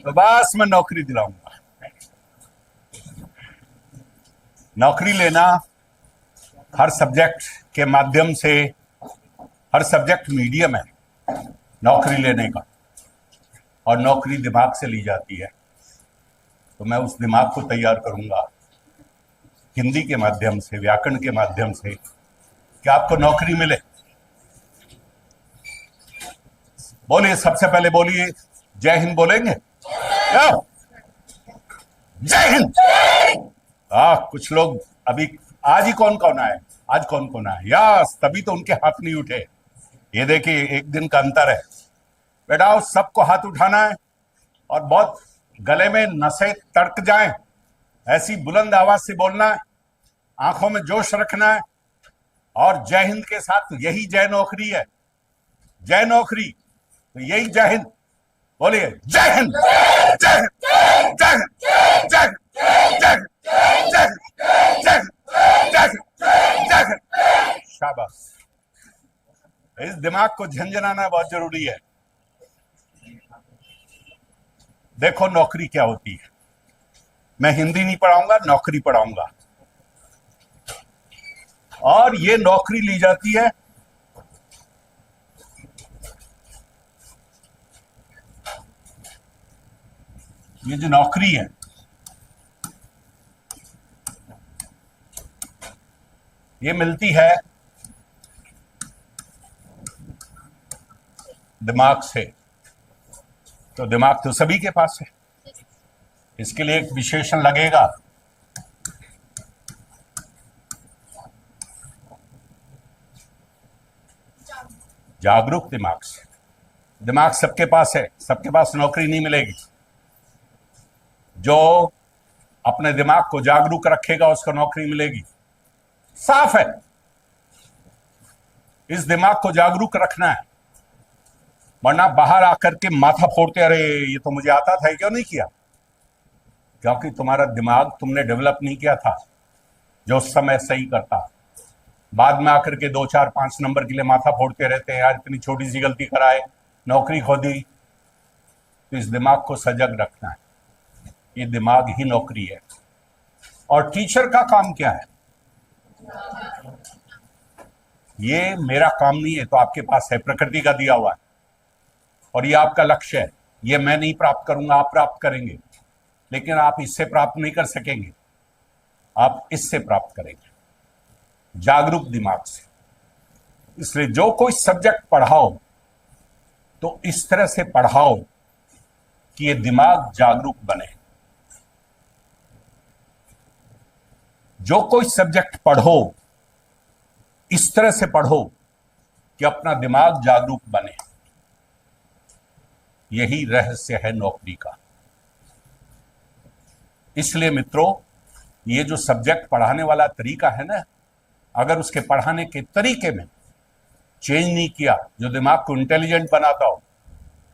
तो बस मैं नौकरी दिलाऊंगा। नौकरी लेना हर सब्जेक्ट के माध्यम से, हर सब्जेक्ट मीडियम है नौकरी लेने का, और नौकरी दिमाग से ली जाती है। तो मैं उस दिमाग को तैयार करूंगा हिंदी के माध्यम से, व्याकरण के माध्यम से, कि आपको नौकरी मिले। बोलिए, सबसे पहले बोलिए जय हिंद। बोलेंगे क्या? जय हिंद। कुछ लोग अभी, आज ही कौन कौन आए, आज कौन कौन आए? यस, तभी तो उनके हाथ नहीं उठे। ये देखिए, एक दिन का अंतर है बेटा। सबको हाथ उठाना है और बहुत गले में नसें तड़क जाएं, ऐसी बुलंद आवाज से बोलना है, आंखों में जोश रखना है। और जय हिंद के साथ यही जय नौकरी है। जय नौकरी तो यही जय हिंद। बोलिए जय हिंद, जय हिंद, जय हिंद, जय हिंद, जय हिंद, जय हिंद, जय हिंद, जय हिंद, जय हिंद। शाबाश। इस दिमाग को झंझनाना बहुत जरूरी है। देखो नौकरी क्या होती है। मैं हिंदी नहीं पढ़ाऊंगा, नौकरी पढ़ाऊंगा। और ये नौकरी ली जाती है ये जो नौकरी है, ये मिलती है दिमाग से। तो दिमाग तो सभी के पास है, इसके लिए एक विशेषण लगेगा। जागरूक दिमाग से। दिमाग सबके पास है, सबके पास नौकरी नहीं मिलेगी। जो अपने दिमाग को जागरूक रखेगा उसको नौकरी मिलेगी। साफ है। इस दिमाग को जागरूक रखना है, वरना बाहर आकर के माथा फोड़ते, अरे ये तो मुझे आता था, क्यों नहीं किया? क्योंकि तुम्हारा दिमाग तुमने डेवलप नहीं किया था जो उस समय सही करता। बाद में आकर के 2 4 5 नंबर के लिए माथा फोड़ते रहते हैं, यार इतनी छोटी सी गलती कराए, नौकरी खो दी। तो इस दिमाग को सजग रखना है। ये दिमाग ही नौकरी है। और टीचर का काम क्या है? ये मेरा काम नहीं है, तो आपके पास है, प्रकृति का दिया हुआ है, और ये आपका लक्ष्य है। ये मैं नहीं प्राप्त करूंगा, आप प्राप्त करेंगे, लेकिन आप इससे प्राप्त नहीं कर सकेंगे, आप इससे प्राप्त करेंगे, जागरूक दिमाग से। इसलिए जो कोई सब्जेक्ट पढ़ाओ तो इस तरह से पढ़ाओ कि ये दिमाग जागरूक बने। जो कोई सब्जेक्ट पढ़ो इस तरह से पढ़ो कि अपना दिमाग जागरूक बने। यही रहस्य है नौकरी का। इसलिए मित्रों, ये जो सब्जेक्ट पढ़ाने वाला तरीका है ना, अगर उसके पढ़ाने के तरीके में चेंज नहीं किया, जो दिमाग को इंटेलिजेंट बनाता हो,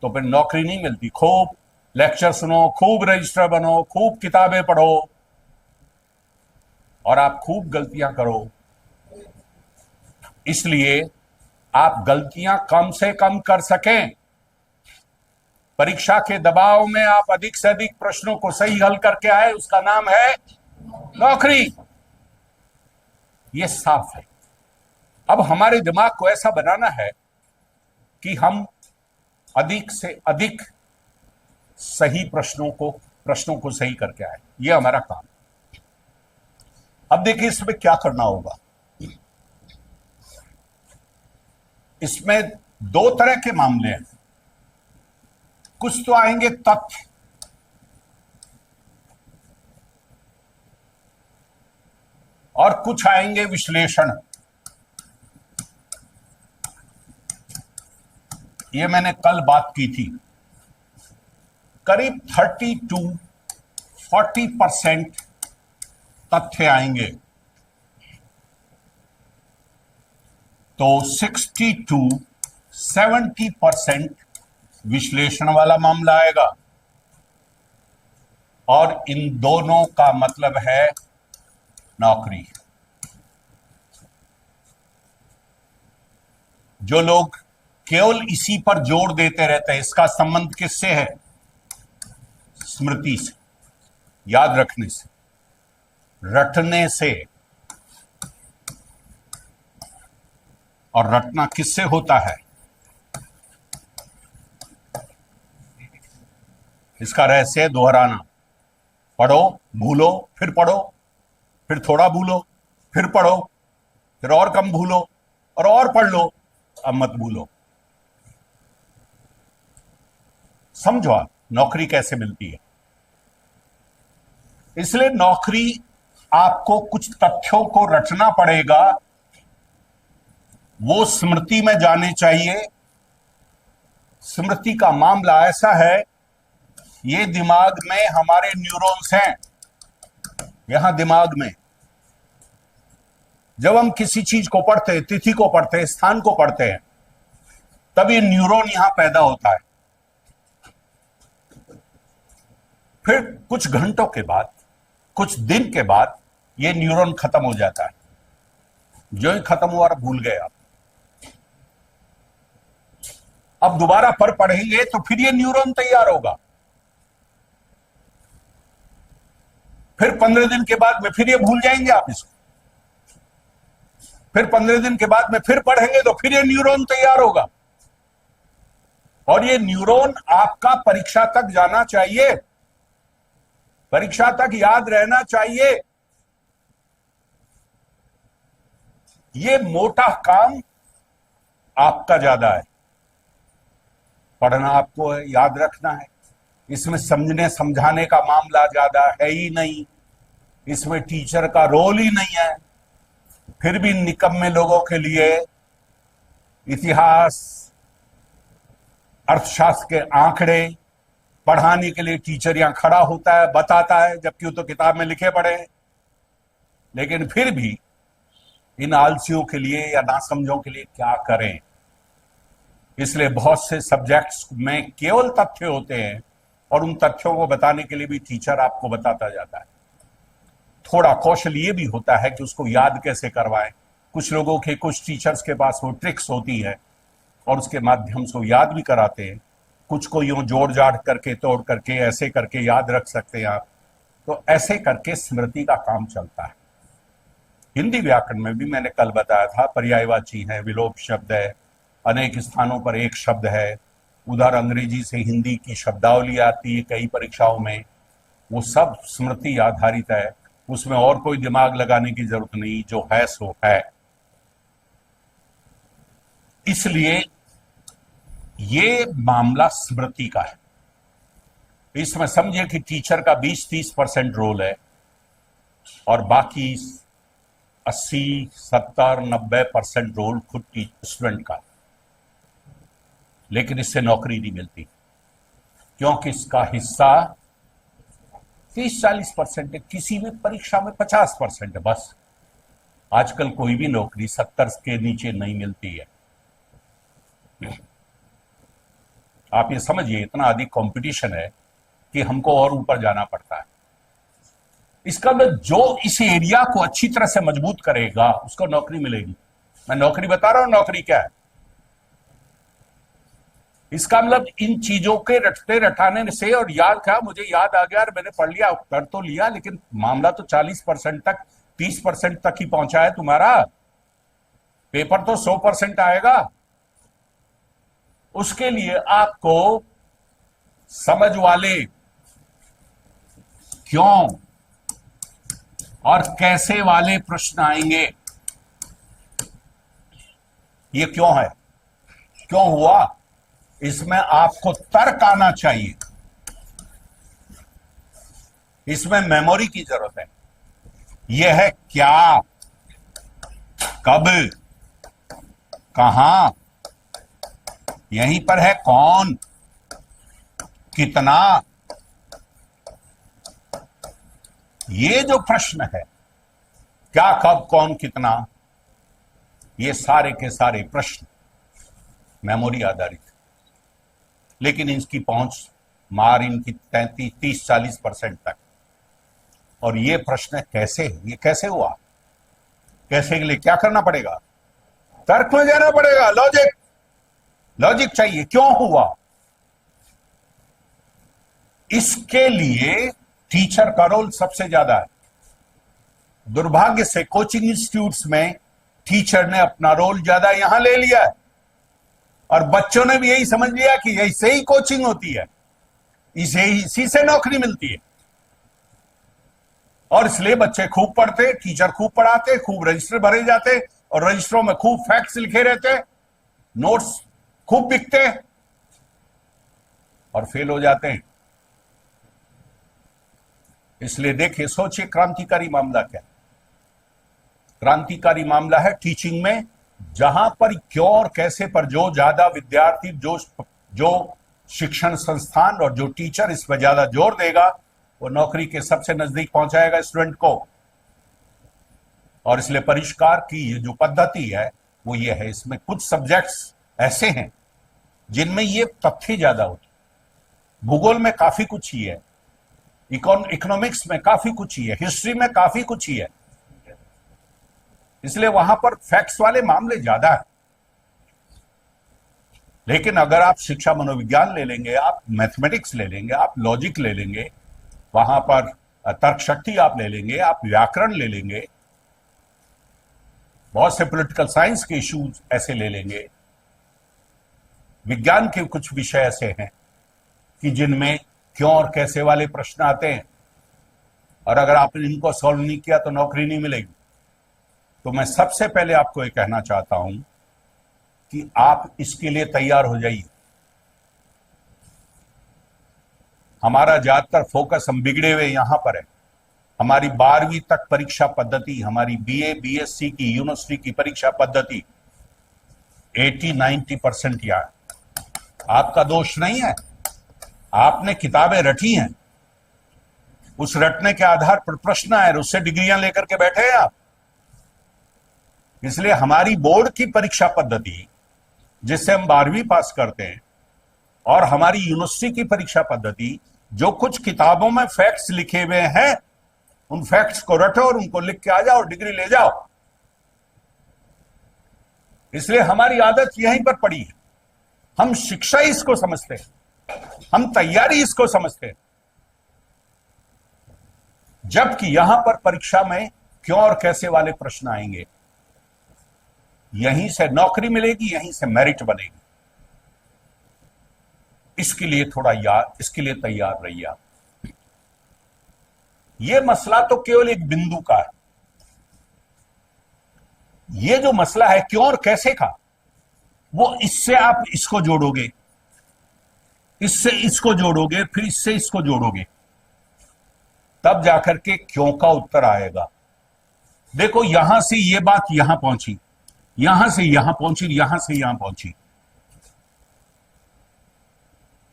तो फिर नौकरी नहीं मिलती। खूब लेक्चर सुनो, खूब रजिस्टर बनो, खूब किताबें पढ़ो, और आप खूब गलतियां करो। इसलिए आप गलतियां कम से कम कर सकें। परीक्षा के दबाव में आप अधिक से अधिक प्रश्नों को सही हल करके आए, उसका नाम है नौकरी। यह साफ है। अब हमारे दिमाग को ऐसा बनाना है कि हम अधिक से अधिक सही प्रश्नों को सही करके आए। यह हमारा काम। अब देखिए इसमें क्या करना होगा। इसमें 2 तरह के मामले हैं। कुछ तो आएंगे तथ्य, और कुछ आएंगे विश्लेषण। ये मैंने कल बात की थी। करीब 30 to 40% तथ्य आएंगे, तो 60 to 70% विश्लेषण वाला मामला आएगा। और इन दोनों का मतलब है नौकरी। जो लोग केवल इसी पर जोर देते रहते हैं, इसका संबंध किससे है, स्मृति से, याद रखने से, रटने से। और रटना किससे होता है? इसका रहस्य है दोहराना। पढ़ो, भूलो, फिर पढ़ो, फिर थोड़ा भूलो, फिर पढ़ो, फिर और कम भूलो, और पढ़ लो, अब मत भूलो। समझो आप नौकरी कैसे मिलती है। इसलिए नौकरी आपको कुछ तथ्यों को रटना पड़ेगा, वो स्मृति में जाने चाहिए। स्मृति का मामला ऐसा है, ये दिमाग में हमारे न्यूरॉन्स हैं, यहां दिमाग में। जब हम किसी चीज को पढ़ते हैं, तिथि को पढ़ते हैं, स्थान को पढ़ते हैं, तब ये न्यूरॉन यहां पैदा होता है। फिर कुछ घंटों के बाद, कुछ दिन के बाद ये न्यूरॉन खत्म हो जाता है। जो ही खत्म हुआ भूल गए आप। अब दोबारा पढ़ेंगे तो फिर ये न्यूरॉन तैयार होगा। फिर 15 दिन के बाद में फिर ये भूल जाएंगे आप इसको। फिर 15 दिन के बाद में फिर पढ़ेंगे तो फिर ये न्यूरॉन तैयार होगा। और ये न्यूरॉन आपका परीक्षा तक जाना चाहिए, परीक्षा तक याद रहना चाहिए। ये मोटा काम आपका ज्यादा है, पढ़ना आपको है, याद रखना है। इसमें समझने समझाने का मामला ज्यादा है ही नहीं, इसमें टीचर का रोल ही नहीं है। फिर भी निकम्मे लोगों के लिए इतिहास, अर्थशास्त्र के आंकड़े पढ़ाने के लिए टीचर यहां खड़ा होता है, बताता है, जबकि वो तो किताब में लिखे पड़े हैं। लेकिन फिर भी इन आलसियों के लिए या नासमझों के लिए क्या करें। इसलिए बहुत से सब्जेक्ट्स में केवल तथ्य होते हैं, और उन तथ्यों को बताने के लिए भी टीचर आपको बताता जाता है। थोड़ा कौशल ये भी होता है कि उसको याद कैसे करवाएं। कुछ लोगों के, कुछ टीचर्स के पास वो ट्रिक्स होती है और उसके माध्यम से वो याद भी कराते हैं। कुछ को यूं जोड़ जाड़ करके, तोड़ करके, ऐसे करके याद रख सकते हैं आप। तो ऐसे करके स्मृति का काम चलता है। हिंदी व्याकरण में भी मैंने कल बताया था, पर्यायवाची है, विलोप शब्द है, अनेक स्थानों पर एक शब्द है। उधर अंग्रेजी से हिंदी की शब्दावली आती है कई परीक्षाओं में, वो सब स्मृति आधारित है। उसमें और कोई दिमाग लगाने की जरूरत नहीं, जो है सो है। इसलिए ये मामला स्मृति का है। इसमें समझिए कि टीचर का 20-30% रोल है और बाकी 80-70-90% रोल खुद स्टूडेंट का। लेकिन इससे नौकरी नहीं मिलती, क्योंकि इसका हिस्सा 30-40% है, किसी भी परीक्षा में 50% है बस। आजकल कोई भी नौकरी 70 के नीचे नहीं मिलती है। आप ये समझिए, इतना अधिक कंपटीशन है कि हमको और ऊपर जाना पड़ता है। इसका मतलब जो इस एरिया को अच्छी तरह से मजबूत करेगा उसको नौकरी मिलेगी। मैं नौकरी बता रहा हूं, नौकरी क्या है। इसका मतलब इन चीजों के रटते रटाने से, और याद क्या, मुझे याद आ गया, मैंने पढ़ लिया, कर तो लिया, लेकिन मामला तो 40% तक, 30% तक ही पहुंचा है तुम्हारा। पेपर तो 100% आएगा। उसके लिए आपको समझ वाले क्यों और कैसे वाले प्रश्न आएंगे। ये क्यों है, क्यों हुआ, इसमें आपको तर्क आना चाहिए। इसमें मेमोरी की जरूरत है। यह है क्या, कब, कहां, यहीं पर है कौन, कितना। ये जो प्रश्न है, क्या, कब, कौन, कितना, ये सारे के सारे प्रश्न मेमोरी आधारित है। लेकिन इसकी पहुंच मार इनकी 30-40% तक। और ये प्रश्न कैसे, ये कैसे हुआ, कैसे के लिए क्या करना पड़ेगा, तर्क में जाना पड़ेगा, लॉजिक, लॉजिक चाहिए, क्यों हुआ। इसके लिए टीचर का रोल सबसे ज्यादा है। दुर्भाग्य से कोचिंग इंस्टीट्यूट्स में टीचर ने अपना रोल ज्यादा यहां ले लिया है और बच्चों ने भी यही समझ लिया कि ऐसे ही कोचिंग होती है, इसी से नौकरी मिलती है। और इसलिए बच्चे खूब पढ़ते, टीचर खूब पढ़ाते, खूब रजिस्टर भरे जाते और रजिस्टरों में खूब फैक्ट्स लिखे रहते, नोट्स खूब बिकते और फेल हो जाते हैं। इसलिए देखिए, सोचिए क्रांतिकारी मामला क्या है। क्रांतिकारी मामला है टीचिंग में, जहां पर क्यों और कैसे पर जो ज्यादा विद्यार्थी, जो शिक्षण संस्थान और जो टीचर इस पर ज्यादा जोर देगा, वो नौकरी के सबसे नजदीक पहुंचाएगा स्टूडेंट को। और इसलिए परिष्कार की ये जो पद्धति है वो ये है, इसमें कुछ सब्जेक्ट्स ऐसे हैं जिनमें ये तथ्य ज्यादा होते, भूगोल में काफी कुछ ही है, इकोनॉमिक्स में काफी कुछ ही है, हिस्ट्री में काफी कुछ ही है, इसलिए वहां पर फैक्ट्स वाले मामले ज्यादा है। लेकिन अगर आप शिक्षा मनोविज्ञान ले लेंगे, आप मैथमेटिक्स ले लेंगे, आप लॉजिक ले लेंगे, वहां पर तर्क शक्ति आप ले लेंगे, आप व्याकरण ले लेंगे, बहुत से पॉलिटिकल साइंस के इश्यूज ऐसे ले लेंगे, विज्ञान के कुछ विषय ऐसे हैं कि जिनमें क्यों और कैसे वाले प्रश्न आते हैं, और अगर आपने इनको सॉल्व नहीं किया तो नौकरी नहीं मिलेगी। तो मैं सबसे पहले आपको ये कहना चाहता हूं कि आप इसके लिए तैयार हो जाइए। हमारा ज्यादातर फोकस, हम बिगड़े हुए यहां पर है। हमारी 12वीं तक परीक्षा पद्धति, हमारी बीए बीएससी की यूनिवर्सिटी की परीक्षा पद्धति 80-90% यहां है। आपका दोष नहीं है, आपने किताबें रटी हैं, उस रटने के आधार पर प्रश्न आए, उससे डिग्रियां लेकर के बैठे हैं आप। इसलिए हमारी बोर्ड की परीक्षा पद्धति, जिससे हम 12वीं पास करते हैं, और हमारी यूनिवर्सिटी की परीक्षा पद्धति, जो कुछ किताबों में फैक्ट्स लिखे हुए हैं, उन फैक्ट्स को रटो और उनको लिख के आ जाओ और डिग्री ले जाओ। इसलिए हमारी आदत यहीं पर पड़ी है। हम शिक्षा इसको समझते हैं, हम तैयारी इसको समझते हैं, जबकि यहां पर परीक्षा में क्यों और कैसे वाले प्रश्न आएंगे, यहीं से नौकरी मिलेगी, यहीं से मेरिट बनेगी। इसके लिए इसके लिए तैयार रहिए आप। यह मसला तो केवल एक बिंदु का है। यह जो मसला है क्यों और कैसे का, वो इससे आप इसको जोड़ोगे, इससे इसको जोड़ोगे, फिर इससे इसको जोड़ोगे, तब जाकर के क्यों का उत्तर आएगा। देखो, यहां से यह बात यहां पहुंची, यहां से यहां पहुंची, यहां से यहां पहुंची।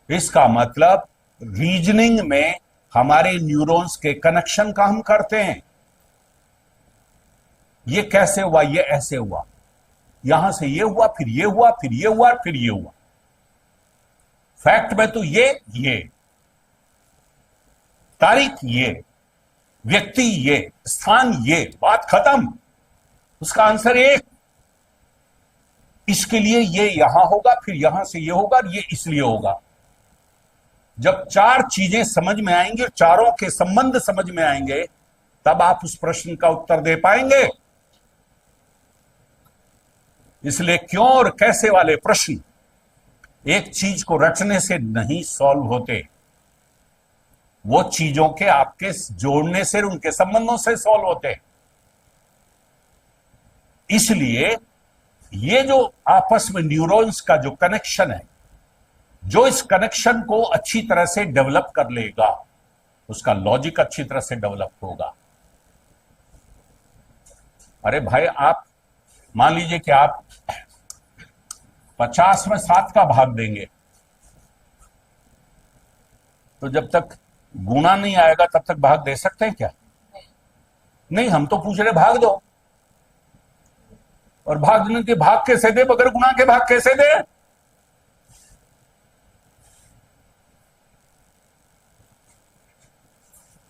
इसका मतलब रीजनिंग में हमारे न्यूरॉन्स के कनेक्शन का हम करते हैं। ये कैसे हुआ, ये ऐसे हुआ, यहां से ये हुआ, फिर ये हुआ, फिर ये हुआ, फिर ये हुआ। फैक्ट में तो ये तारीख, ये व्यक्ति, ये स्थान, ये बात खत्म। उसका आंसर एक। इसके लिए ये यहां होगा, फिर यहां से ये होगा, ये इसलिए होगा। जब चार चीजें समझ में आएंगी और चारों के संबंध समझ में आएंगे, तब आप उस प्रश्न का उत्तर दे पाएंगे। इसलिए क्यों और कैसे वाले प्रश्न एक चीज को रचने से नहीं सॉल्व होते, वो चीजों के आपके जोड़ने से, उनके संबंधों से सॉल्व होते। इसलिए ये जो आपस में न्यूरॉन्स का जो कनेक्शन है, जो इस कनेक्शन को अच्छी तरह से डेवलप कर लेगा, उसका लॉजिक अच्छी तरह से डेवलप होगा। अरे भाई, आप मान लीजिए कि आप 50 में 7 का भाग देंगे, तो जब तक गुणा नहीं आएगा तब तक भाग दे सकते हैं क्या? नहीं, हम तो पूछ रहे भाग दो। और भाग देने के भाग कैसे दे, बगैर गुणा के भाग कैसे दे?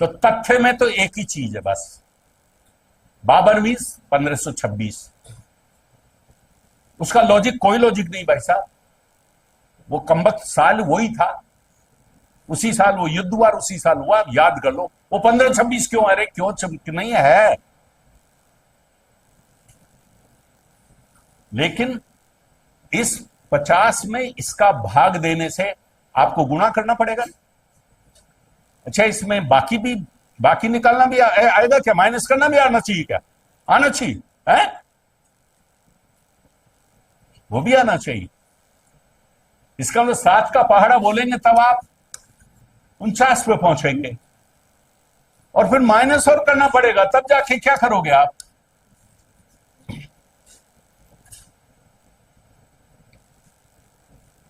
तो तथ्य में तो एक ही चीज है बस, 52 1526। उसका लॉजिक कोई लॉजिक नहीं भाई साहब, वो कमबख्त साल वही था। उसी साल वो युद्ध हुआ, उसी साल हुआ, याद कर लो। वो 15-26 क्यों, अरे क्यों नहीं है। लेकिन इस 50 में इसका भाग देने से आपको गुणा करना पड़ेगा। अच्छा, इसमें बाकी निकालना भी आएगा क्या, माइनस करना भी आना चाहिए क्या, आना चाहिए है, वो भी आना चाहिए। इसका मतलब 7 का पहाड़ा बोलेंगे तब आप 49 पे पहुंचेंगे, और फिर माइनस और करना पड़ेगा, तब जाके क्या करोगे आप।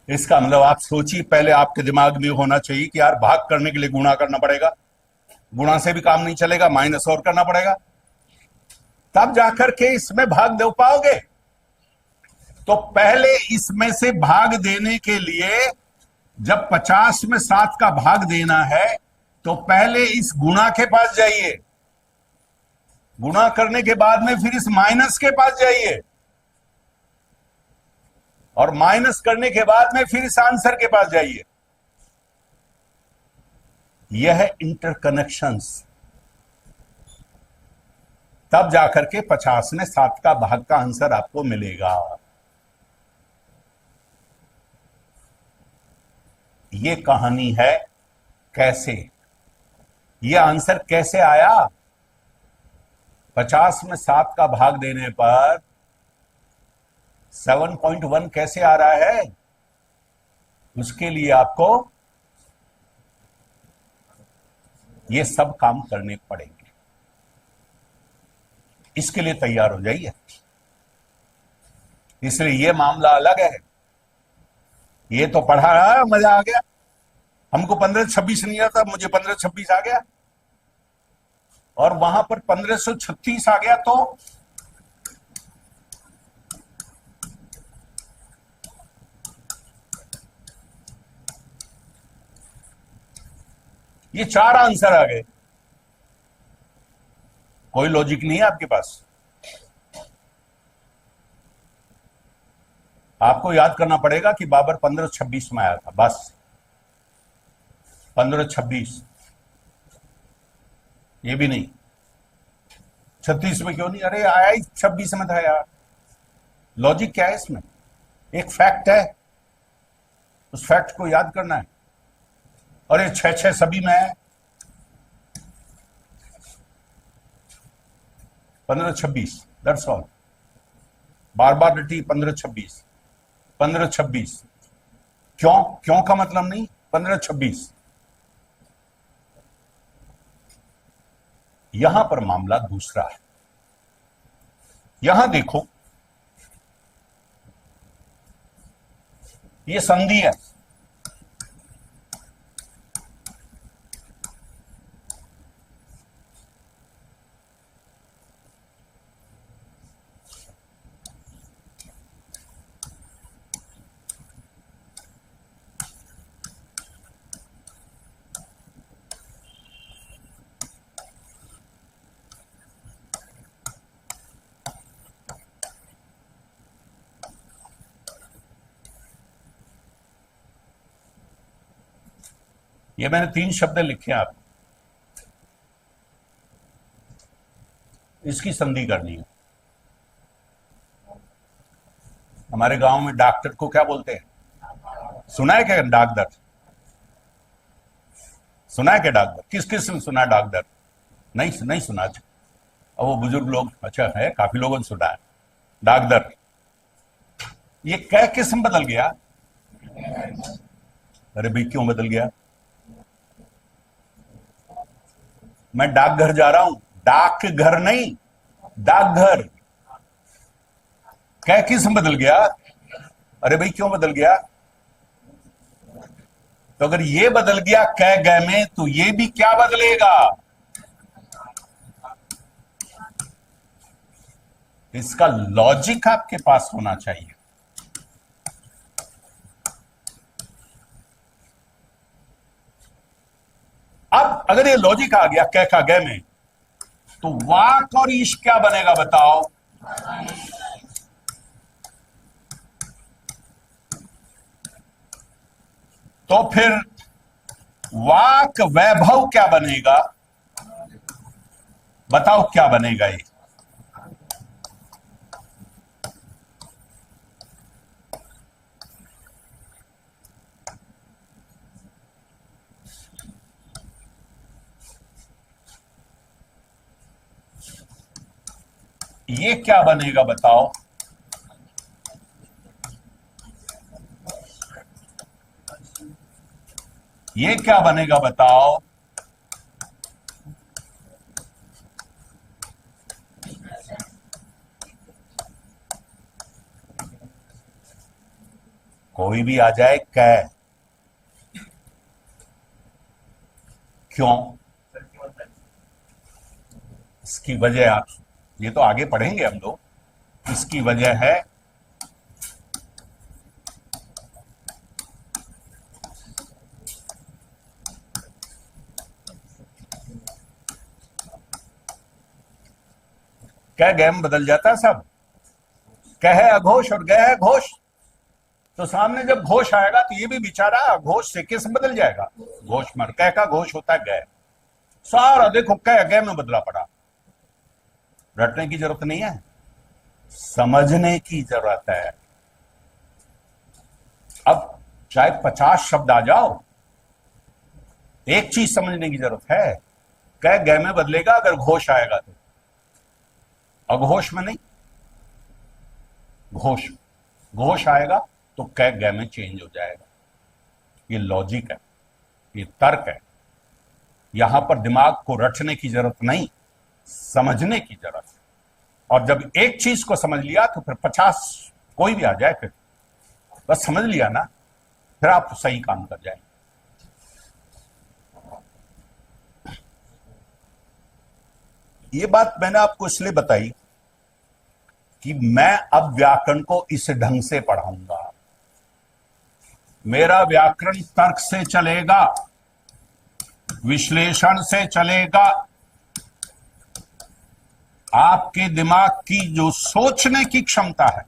इसका मतलब आप सोचिए, पहले आपके दिमाग में होना चाहिए कि यार भाग करने के लिए गुणा करना पड़ेगा, गुणा से भी काम नहीं चलेगा, माइनस और करना पड़ेगा, तब जाकर के इसमें भाग दे पाओगे। तो पहले इसमें से भाग देने के लिए, जब 50 में 7 का भाग देना है, तो पहले इस गुणा के पास जाइए, गुणा करने के बाद में फिर इस माइनस के पास जाइए, और माइनस करने के बाद में फिर इस आंसर के पास जाइए। यह है इंटरकनेक्शंस। तब जाकर के 50 में 7 का भाग का आंसर आपको मिलेगा। ये कहानी है कैसे, ये आंसर कैसे आया। 50 में 7 का भाग देने पर 7.1 कैसे आ रहा है, उसके लिए आपको ये सब काम करने पड़ेंगे। इसके लिए तैयार हो जाइए। इसलिए ये मामला अलग है। ये तो पढ़ा, मजा आ गया हमको। 15-26 नहीं आता, मुझे 15-26 आ गया, और वहां पर 1536 आ गया। तो ये 4 आंसर आ गए। कोई लॉजिक नहीं है आपके पास। आपको याद करना पड़ेगा कि बाबर 1526 में आया था, बस 1526। ये भी नहीं 36 में क्यों नहीं, अरे आया ही 26 में था यार। लॉजिक क्या है इसमें, एक फैक्ट है, उस फैक्ट को याद करना है। अरे 6-6 सभी में है। 1526, दैट्स ऑल। बार बार रटी 1526, 1526। क्यों का मतलब नहीं, 1526। यहां पर मामला दूसरा है। यहां देखो, ये संधि है। ये मैंने 3 शब्द लिखे हैं, आप इसकी संधि करनी है। हमारे गांव में डॉक्टर को क्या बोलते हैं, सुना है क्या डाकदर, सुना है क्या डाकदर, किस किस ने सुना है डाकदर, नहीं सुना। अच्छा, अब वो बुजुर्ग लोग, अच्छा है, काफी लोगों ने सुना है डाकदर। ये क्या किस्म बदल गया, अरे भाई क्यों बदल गया, मैं डाकघर जा रहा हूं, डाकघर नहीं, डाकघर। क्या किस्म बदल गया, अरे भाई क्यों बदल गया। तो अगर ये बदल गया कै गए में, तो ये भी क्या बदलेगा, इसका लॉजिक आपके पास होना चाहिए। अब अगर ये लॉजिक आ गया कै का गए में, तो वाक और ईश क्या बनेगा बताओ। तो फिर वाक वैभव क्या बनेगा? बताओ क्या बनेगा ये? ये क्या बनेगा बताओ? ये क्या बनेगा बताओ? कोई भी आ जाए कै। क्यों? इसकी वजह आप ये तो आगे पढ़ेंगे हम लोग। इसकी वजह है क्या गैम बदल जाता है सब। कह है अघोष और गह है घोष। तो सामने जब घोष आएगा तो ये भी बेचारा अघोष से किस बदल जाएगा? घोष मर। कह का घोष होता है गह। सारा देखो कह गह में बदला पड़ा। रटने की जरूरत नहीं है, समझने की जरूरत है। अब चाहे 50 शब्द आ जाओ, एक चीज समझने की जरूरत है। कह गह में बदलेगा अगर घोष आएगा तो, अघोष में नहीं। घोष घोष आएगा तो कह गह में चेंज हो जाएगा। ये लॉजिक है, ये तर्क है। यहां पर दिमाग को रटने की जरूरत नहीं, समझने की जरूरत है। और जब एक चीज को समझ लिया तो फिर 50 कोई भी आ जाए, फिर बस समझ लिया ना, फिर आप सही काम कर जाएंगे। ये बात मैंने आपको इसलिए बताई कि मैं अब व्याकरण को इस ढंग से पढ़ाऊंगा। मेरा व्याकरण तर्क से चलेगा, विश्लेषण से चलेगा। आपके दिमाग की जो सोचने की क्षमता है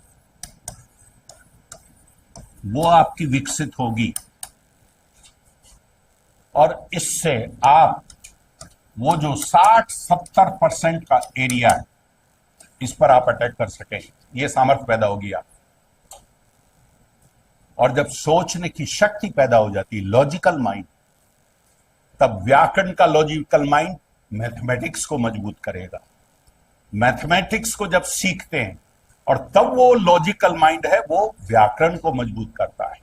वो आपकी विकसित होगी, और इससे आप वो जो 60-70% का एरिया है इस पर आप अटैक कर सकें, ये सामर्थ्य पैदा होगी आप। और जब सोचने की शक्ति पैदा हो जाती है, लॉजिकल माइंड, तब व्याकरण का लॉजिकल माइंड मैथमेटिक्स को मजबूत करेगा। मैथमेटिक्स को जब सीखते हैं और तब वो लॉजिकल माइंड है वो व्याकरण को मजबूत करता है।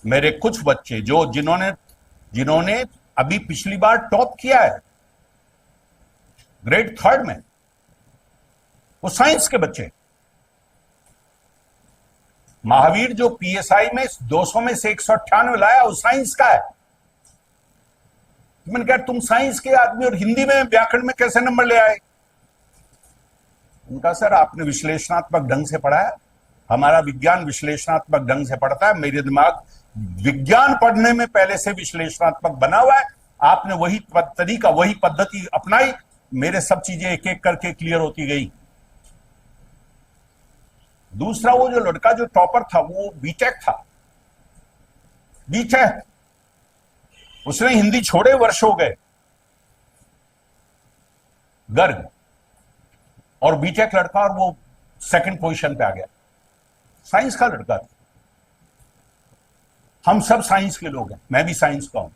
मेरे कुछ बच्चे जो जिन्होंने अभी पिछली बार टॉप किया है ग्रेड 3 में, वो साइंस के बच्चे। महावीर जो पीएसआई में 200 में से 198 लाया, वो साइंस का है। मैंने कहा तुम साइंस के आदमी और हिंदी में व्याकरण में कैसे नंबर ले आए? उनका सर आपने विश्लेषणात्मक ढंग से पढ़ा है, हमारा विज्ञान विश्लेषणात्मक ढंग से पढ़ता है। मेरे दिमाग विज्ञान पढ़ने में पहले से विश्लेषणात्मक बना हुआ है। आपने वही तरीका, वही पद्धति अपनाई, मेरे सब चीजें एक एक करके क्लियर होती गई। दूसरा, वो जो लड़का जो टॉपर था वो बीटेक था, बीटेक। उसने हिंदी छोड़े वर्ष हो गए, गर्ग, और बीटेक लड़का, और वो सेकंड पोजीशन पे आ गया। साइंस का लड़का था। हम सब साइंस के लोग हैं, मैं भी साइंस का हूं।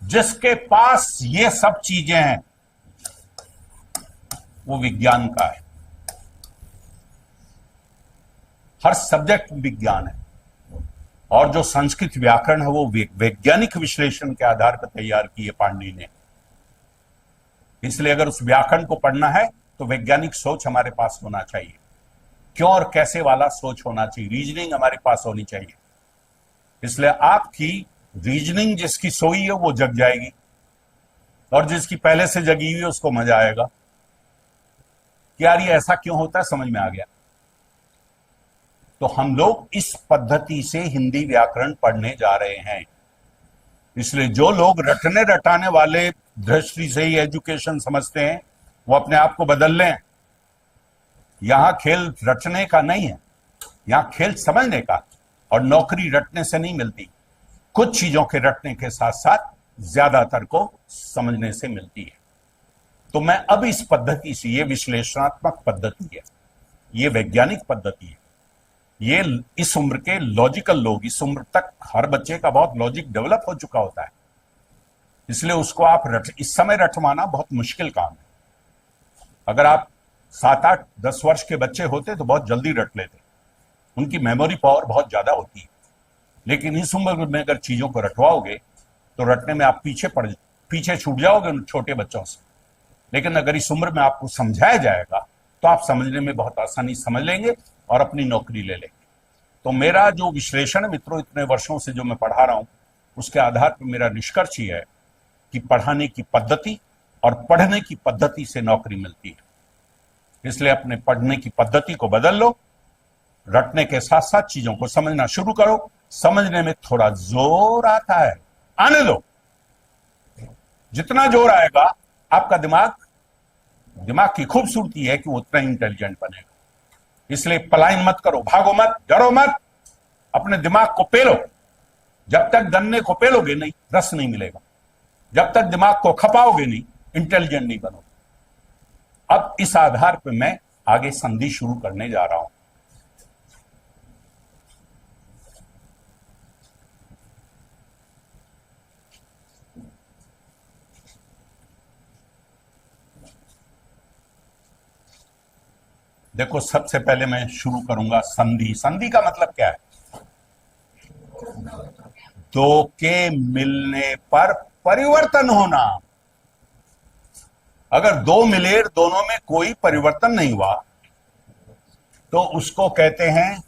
जिसके पास ये सब चीजें हैं वो विज्ञान का है। हर सब्जेक्ट विज्ञान है। और जो संस्कृत व्याकरण है वो वैज्ञानिक विश्लेषण के आधार पर तैयार की है पाणिनि ने। इसलिए अगर उस व्याकरण को पढ़ना है तो वैज्ञानिक सोच हमारे पास होना चाहिए। क्यों और कैसे वाला सोच होना चाहिए, रीजनिंग हमारे पास होनी चाहिए। इसलिए आपकी रीजनिंग जिसकी सोई है वो जग जाएगी, और जिसकी पहले से जगी हुई है उसको मजा आएगा कि यार ये ऐसा क्यों होता है, समझ में आ गया। तो हम लोग इस पद्धति से हिंदी व्याकरण पढ़ने जा रहे हैं। इसलिए जो लोग रटने रटाने वाले दृष्टि से ही एजुकेशन समझते हैं वो अपने आप को बदल लें। यहां खेल रटने का नहीं है, यहां खेल समझने का। और नौकरी रटने से नहीं मिलती, कुछ चीजों के रटने के साथ साथ ज्यादातर को समझने से मिलती है। तो मैं अब इस पद्धति से, ये विश्लेषणात्मक पद्धति है, ये वैज्ञानिक पद्धति है, ये इस उम्र के लॉजिकल लोग, इस उम्र तक हर बच्चे का बहुत लॉजिक डेवलप हो चुका होता है, इसलिए उसको आप इस समय रटवाना बहुत मुश्किल काम है। अगर आप 7, 8, 10 वर्ष के बच्चे होते तो बहुत जल्दी रट लेते, उनकी मेमोरी पावर बहुत ज्यादा होती है। लेकिन इस उम्र में अगर चीजों को रटवाओगे तो रटने में आप पीछे छूट जाओगे उन छोटे बच्चों से। लेकिन अगर इस उम्र में आपको समझाया जाएगा तो आप समझने में बहुत आसानी समझ लेंगे और अपनी नौकरी ले लेंगे। तो मेरा जो विश्लेषण है मित्रों, इतने वर्षों से जो मैं पढ़ा रहा हूं, उसके आधार पर मेरा निष्कर्ष ही है कि पढ़ाने की पद्धति और पढ़ने की पद्धति से नौकरी मिलती है। इसलिए अपने पढ़ने की पद्धति को बदल लो, रटने के साथ साथ चीजों को समझना शुरू करो। समझने में थोड़ा जोर आता है, आने दो। जितना जोर आएगा आपका दिमाग की खूबसूरती है कि वो उतना इंटेलिजेंट बनेगा। इसलिए पलायन मत करो, भागो मत, डरो मत, अपने दिमाग को पेलो। जब तक गन्ने को पेलोगे नहीं, रस नहीं मिलेगा। जब तक दिमाग को खपाओगे नहीं, इंटेलिजेंट नहीं बनोगे। अब इस आधार पर मैं आगे संधि शुरू करने जा रहा हूं। देखो, सबसे पहले मैं शुरू करूंगा संधि। संधि का मतलब क्या है? दो के मिलने पर परिवर्तन होना। अगर दो मिले, दोनों में कोई परिवर्तन नहीं हुआ तो उसको कहते हैं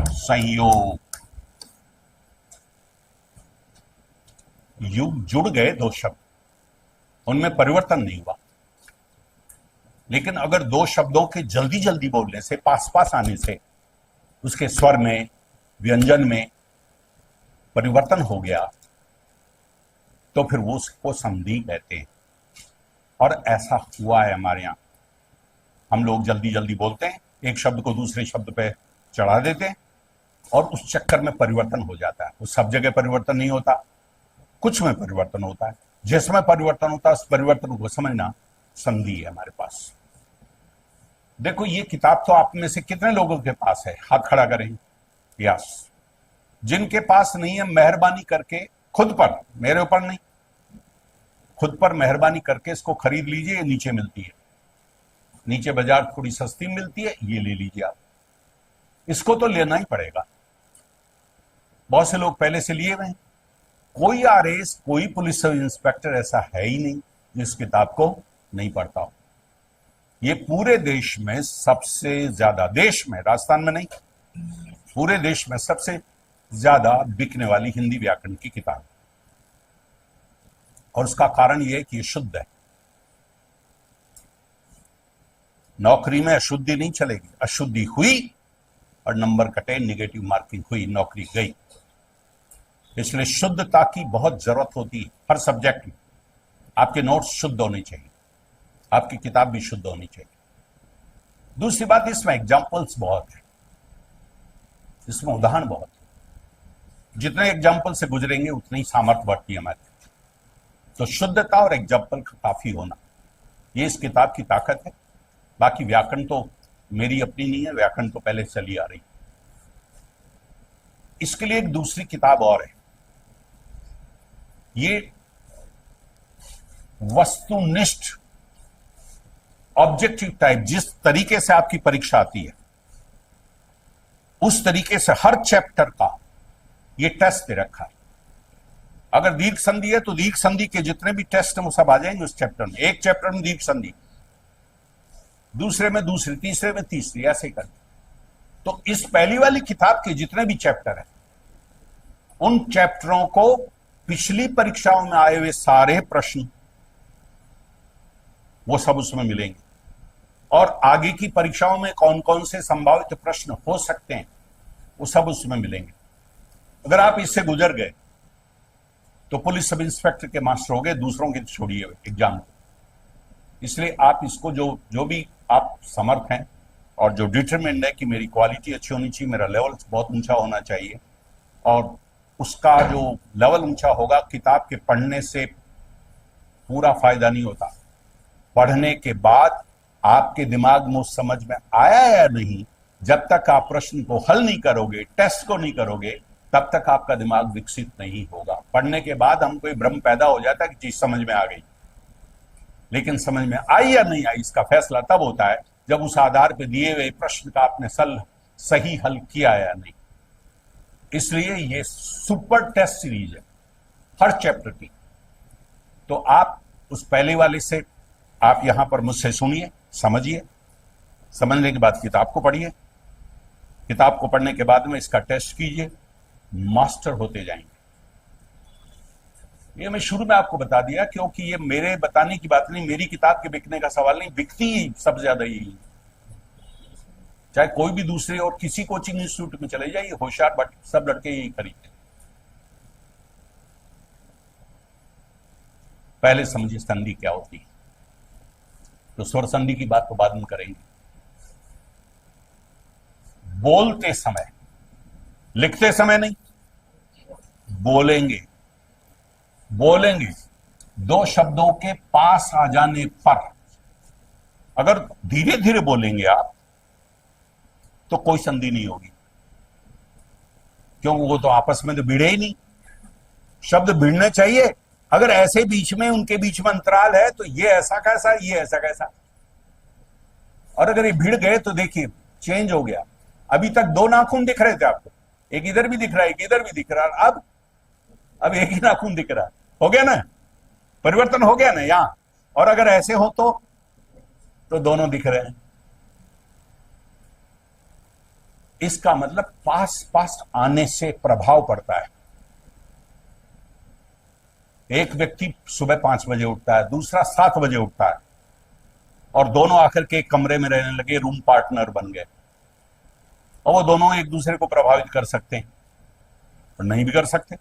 संयोग। युग जुड़ गए दो शब्द, उनमें परिवर्तन नहीं हुआ। लेकिन अगर दो शब्दों के जल्दी जल्दी बोलने से, पास पास आने से, उसके स्वर में, व्यंजन में परिवर्तन हो गया तो फिर वो उसको संधि कहते हैं। और ऐसा हुआ है हमारे यहां। हम लोग जल्दी जल्दी बोलते हैं, एक शब्द को दूसरे शब्द पे चढ़ा देते हैं और उस चक्कर में परिवर्तन हो जाता है। उस सब जगह परिवर्तन नहीं होता, कुछ में परिवर्तन होता है। जिसमें परिवर्तन होता है उस परिवर्तन को समझना संधि है हमारे पास। देखो, ये किताब तो आप में से कितने लोगों के पास है? हाथ खड़ा करें। यस। जिनके पास नहीं है, मेहरबानी करके खुद पर, मेरे ऊपर नहीं, खुद पर मेहरबानी करके इसको खरीद लीजिए। ये नीचे मिलती है, नीचे बाजार थोड़ी सस्ती मिलती है, ये ले लीजिए आप। इसको तो लेना ही पड़ेगा। बहुत से लोग पहले से लिए हुए हैं। कोई आरएएस, कोई पुलिस सब इंस्पेक्टर ऐसा है ही नहीं जिस किताब को नहीं पढ़ता हो। ये पूरे देश में सबसे ज्यादा, देश में, राजस्थान में नहीं, पूरे देश में सबसे ज्यादा बिकने वाली हिंदी व्याकरण की किताब। और उसका कारण यह है कि ये शुद्ध है। नौकरी में अशुद्धि नहीं चलेगी। अशुद्धि हुई और नंबर कटे, निगेटिव मार्किंग हुई, नौकरी गई। इसलिए शुद्धता की बहुत जरूरत होती है हर सब्जेक्ट में। आपके नोट्स शुद्ध होने चाहिए, आपकी किताब भी शुद्ध होनी चाहिए। दूसरी बात, इसमें एग्जाम्पल्स बहुत है, इसमें उदाहरण बहुत है। जितने एग्जाम्पल से गुजरेंगे उतनी ही सामर्थ्य बढ़ती है हमारी। तो शुद्धता और एग्जाम्पल का काफी होना, ये इस किताब की ताकत है। बाकी व्याकरण तो मेरी अपनी नहीं है, व्याकरण तो पहले चली आ रही। इसके लिए एक दूसरी किताब और है। ये वस्तुनिष्ठ, ऑब्जेक्टिव टाइप, जिस तरीके से आपकी परीक्षा आती है उस तरीके से हर चैप्टर का ये टेस्ट दे रखा है। अगर दीर्घ संधि है तो दीर्घ संधि के जितने भी टेस्ट हैं वो सब आ जाएंगे उस चैप्टर में। एक चैप्टर में दीर्घ संधि, दूसरे में दूसरी, तीसरे में तीसरी, ऐसे कर। तो इस पहली वाली किताब के जितने भी चैप्टर हैं उन चैप्टरों को पिछली परीक्षाओं में आए हुए सारे प्रश्न वो सब उसमें मिलेंगे। और आगे की परीक्षाओं में कौन कौन से संभावित प्रश्न हो सकते हैं वो सब उसमें मिलेंगे। अगर आप इससे गुजर गए तो पुलिस सब इंस्पेक्टर के मास्टर हो गए, दूसरों की छोड़िए एग्जाम। इसलिए आप इसको जो भी आप समर्थ हैं और जो डिटरमिन्ड है कि मेरी क्वालिटी अच्छी होनी चाहिए, मेरा लेवल बहुत ऊंचा होना चाहिए और उसका जो लेवल ऊंचा होगा, किताब के पढ़ने से पूरा फायदा नहीं होता। पढ़ने के बाद आपके दिमाग में उस समझ में आया या नहीं, जब तक आप प्रश्न को हल नहीं करोगे, टेस्ट को नहीं करोगे, तब तक आपका दिमाग विकसित नहीं होगा। पढ़ने के बाद हमको एक भ्रम पैदा हो जाता है कि चीज समझ में आ गई, लेकिन समझ में आई या नहीं आई इसका फैसला तब होता है जब उस आधार पर दिए हुए प्रश्न का आपने सही हल किया या नहीं। इसलिए ये सुपर टेस्ट सीरीज है हर चैप्टर की। तो आप उस पहले वाले से आप यहां पर मुझसे सुनिए, समझिए, समझने के बाद किताब को पढ़िए, किताब को पढ़ने के बाद में इसका टेस्ट कीजिए, मास्टर होते जाएंगे। ये मैं शुरू में आपको बता दिया क्योंकि ये मेरे बताने की बात नहीं, मेरी किताब के बिकने का सवाल नहीं, बिकती ही सबसे ज्यादा यही। चाहे कोई भी दूसरे और किसी कोचिंग इंस्टीट्यूट में चले जाइए, होशियार बट सब लड़के यही खरीदते। पहले समझिए संधि क्या होती है। तो स्वर संधि की बात तो बाद में करेंगे। बोलते समय, लिखते समय नहीं, बोलेंगे दो शब्दों के पास आ जाने पर अगर धीरे धीरे बोलेंगे आप तो कोई संधि नहीं होगी, क्योंकि वो तो आपस में तो भिड़े ही नहीं। शब्द भिड़ने चाहिए, अगर ऐसे बीच में उनके बीच में अंतराल है तो ये ऐसा कैसा, ये ऐसा कैसा, और अगर ये भिड़ गए तो देखिए चेंज हो गया। अभी तक दो नाखून दिख रहे थे आपको, एक इधर भी दिख रहा है, एक इधर भी दिख रहा है, अब एक ही नाखून दिख रहा है। हो गया ना, परिवर्तन हो गया ना यहां। और अगर ऐसे हो तो दोनों दिख रहे हैं। इसका मतलब पास आने से प्रभाव पड़ता है। एक व्यक्ति सुबह 5 बजे उठता है, दूसरा 7 बजे उठता है, और दोनों आकर के एक कमरे में रहने लगे, रूम पार्टनर बन गए, और वो दोनों एक दूसरे को प्रभावित कर सकते हैं और नहीं भी कर सकते।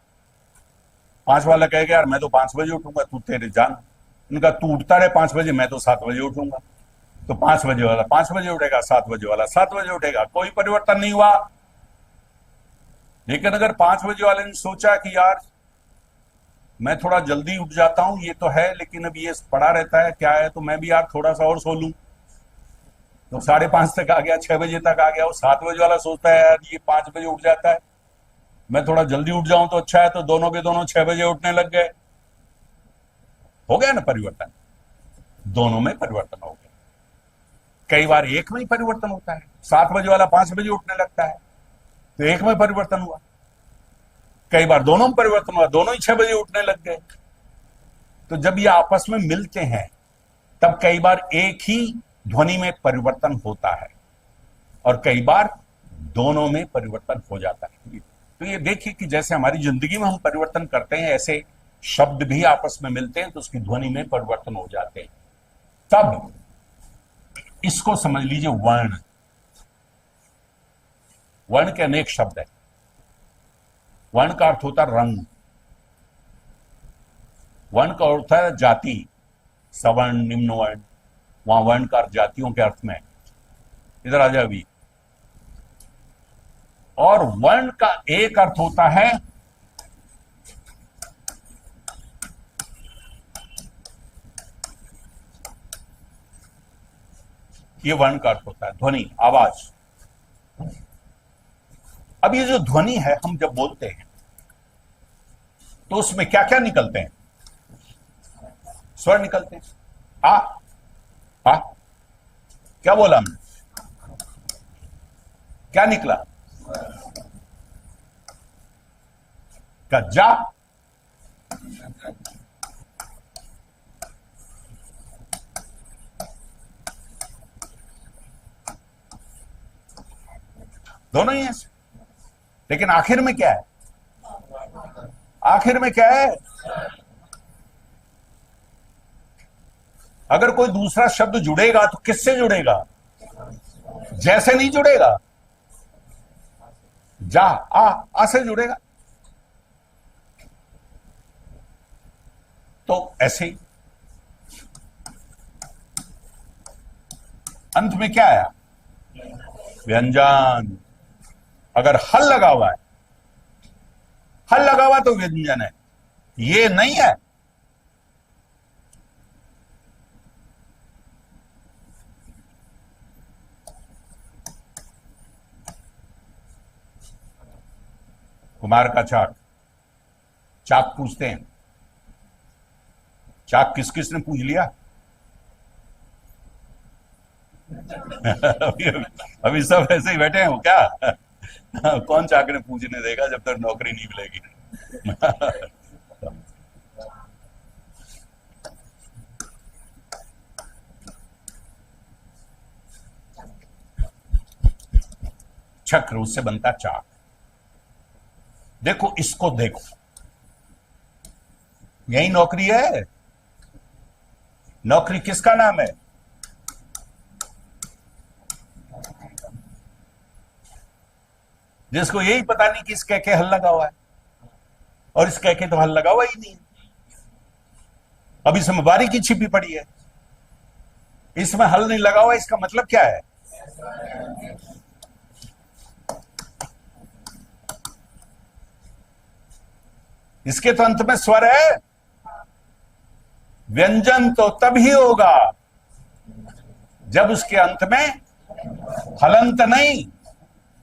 5 वाला कहेगा यार मैं तो 5 बजे उठूंगा, तू तेरे जान। उनका तू उठता रहे 5 बजे, मैं तो 7 बजे उठूंगा। तो 5 बजे वाला 5 बजे उठेगा, 7 बजे वाला 7 बजे उठेगा, कोई परिवर्तन नहीं हुआ। लेकिन अगर 5 बजे वाले ने सोचा कि यार मैं थोड़ा जल्दी उठ जाता हूं, ये तो है लेकिन अब ये पड़ा रहता है क्या है, तो मैं भी यार थोड़ा सा और सो लूं, तो 5:30 तक आ गया, 6 बजे तक आ गया। वो 7 बजे वाला सोचता है यार ये 5 बजे उठ जाता है, मैं थोड़ा जल्दी उठ जाऊं तो अच्छा है, तो दोनों के दोनों 6 बजे उठने लग गए। हो गया ना परिवर्तन, दोनों में परिवर्तन हो गया। कई बार एक में ही परिवर्तन होता है, 7 बजे वाला 5 बजे उठने लगता है तो एक में परिवर्तन हुआ। कई बार दोनों में परिवर्तन हुआ, दोनों ही 6 बजे उठने लग गए। तो जब ये आपस में मिलते हैं तब कई बार एक ही ध्वनि में परिवर्तन होता है और कई बार दोनों में परिवर्तन हो जाता है। तो ये देखिए कि जैसे हमारी जिंदगी में हम परिवर्तन करते हैं, ऐसे शब्द भी आपस में मिलते हैं तो उसकी ध्वनि में परिवर्तन हो जाते हैं। तब इसको समझ लीजिए वर्ण। वर्ण के अनेक शब्द हैं। वर्ण का अर्थ होता है रंग, वर्ण का अर्थ है जाति, सवर्ण, निम्न वर्ण। वहां वर्ण का अर्थ जातियों के अर्थ में। इधर आ जाए अभी। और वर्ण का एक अर्थ होता है ये वर्ण का अर्थ होता है ध्वनि, आवाज। अब ये जो ध्वनि है, हम जब बोलते हैं तो उसमें क्या क्या निकलते हैं? स्वर निकलते हैं। आ क्या बोला हमने? क्या निकला? जा। दोनों ही ऐसे। लेकिन आखिर में क्या है? आखिर में क्या है? अगर कोई दूसरा शब्द जुड़ेगा तो किससे जुड़ेगा? जैसे नहीं जुड़ेगा, जा आ से जुड़ेगा। तो ऐसे ही अंत में क्या आया? व्यंजन। अगर हल लगा हुआ है, हल लगा हुआ तो व्यंजन है, ये नहीं है। कुमार का चाक, चाक पूछते हैं, चाक किस किस ने पूछ लिया? अभी सब ऐसे ही बैठे हो क्या? कौन चाक ने पूछने देगा जब तक नौकरी नहीं मिलेगी। चक्र, उससे बनता चाक। देखो इसको, देखो यही नौकरी है। नौकरी किसका नाम है? जिसको यही पता नहीं कि इस कह के हल लगा हुआ है, और इस कह के तो हल लगा हुआ ही नहीं है। अब इसमें बारीकी छिपी पड़ी है, इसमें हल नहीं लगा हुआ, इसका मतलब क्या है? इसके तो अंत में स्वर है। व्यंजन तो तभी होगा जब उसके अंत में हलंत नहीं,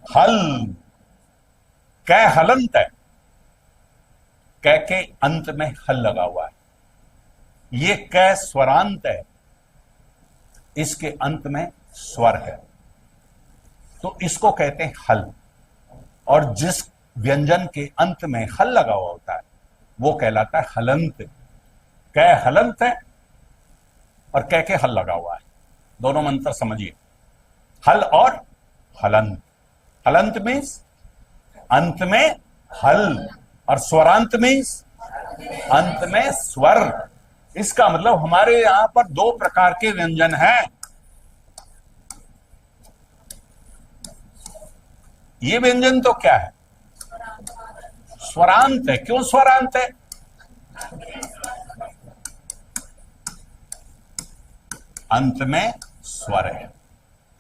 हल। कै हलंत है, कै के अंत में हल लगा हुआ है। ये कै स्वरांत है, इसके अंत में स्वर है, तो इसको कहते हैं हल। और जिस व्यंजन के अंत में हल लगा हुआ होता है वो कहलाता है हलंत। कै हलंत है और कै के हल लगा हुआ है, दोनों में अंतर समझिए। हल और हलंत। हलंत मीन्स अंत में हल, और स्वरांत मीन्स अंत में स्वर। इसका मतलब हमारे यहां पर दो प्रकार के व्यंजन हैं। ये व्यंजन तो क्या है? स्वरांत है। क्यों स्वरांत है? अंत में स्वर है।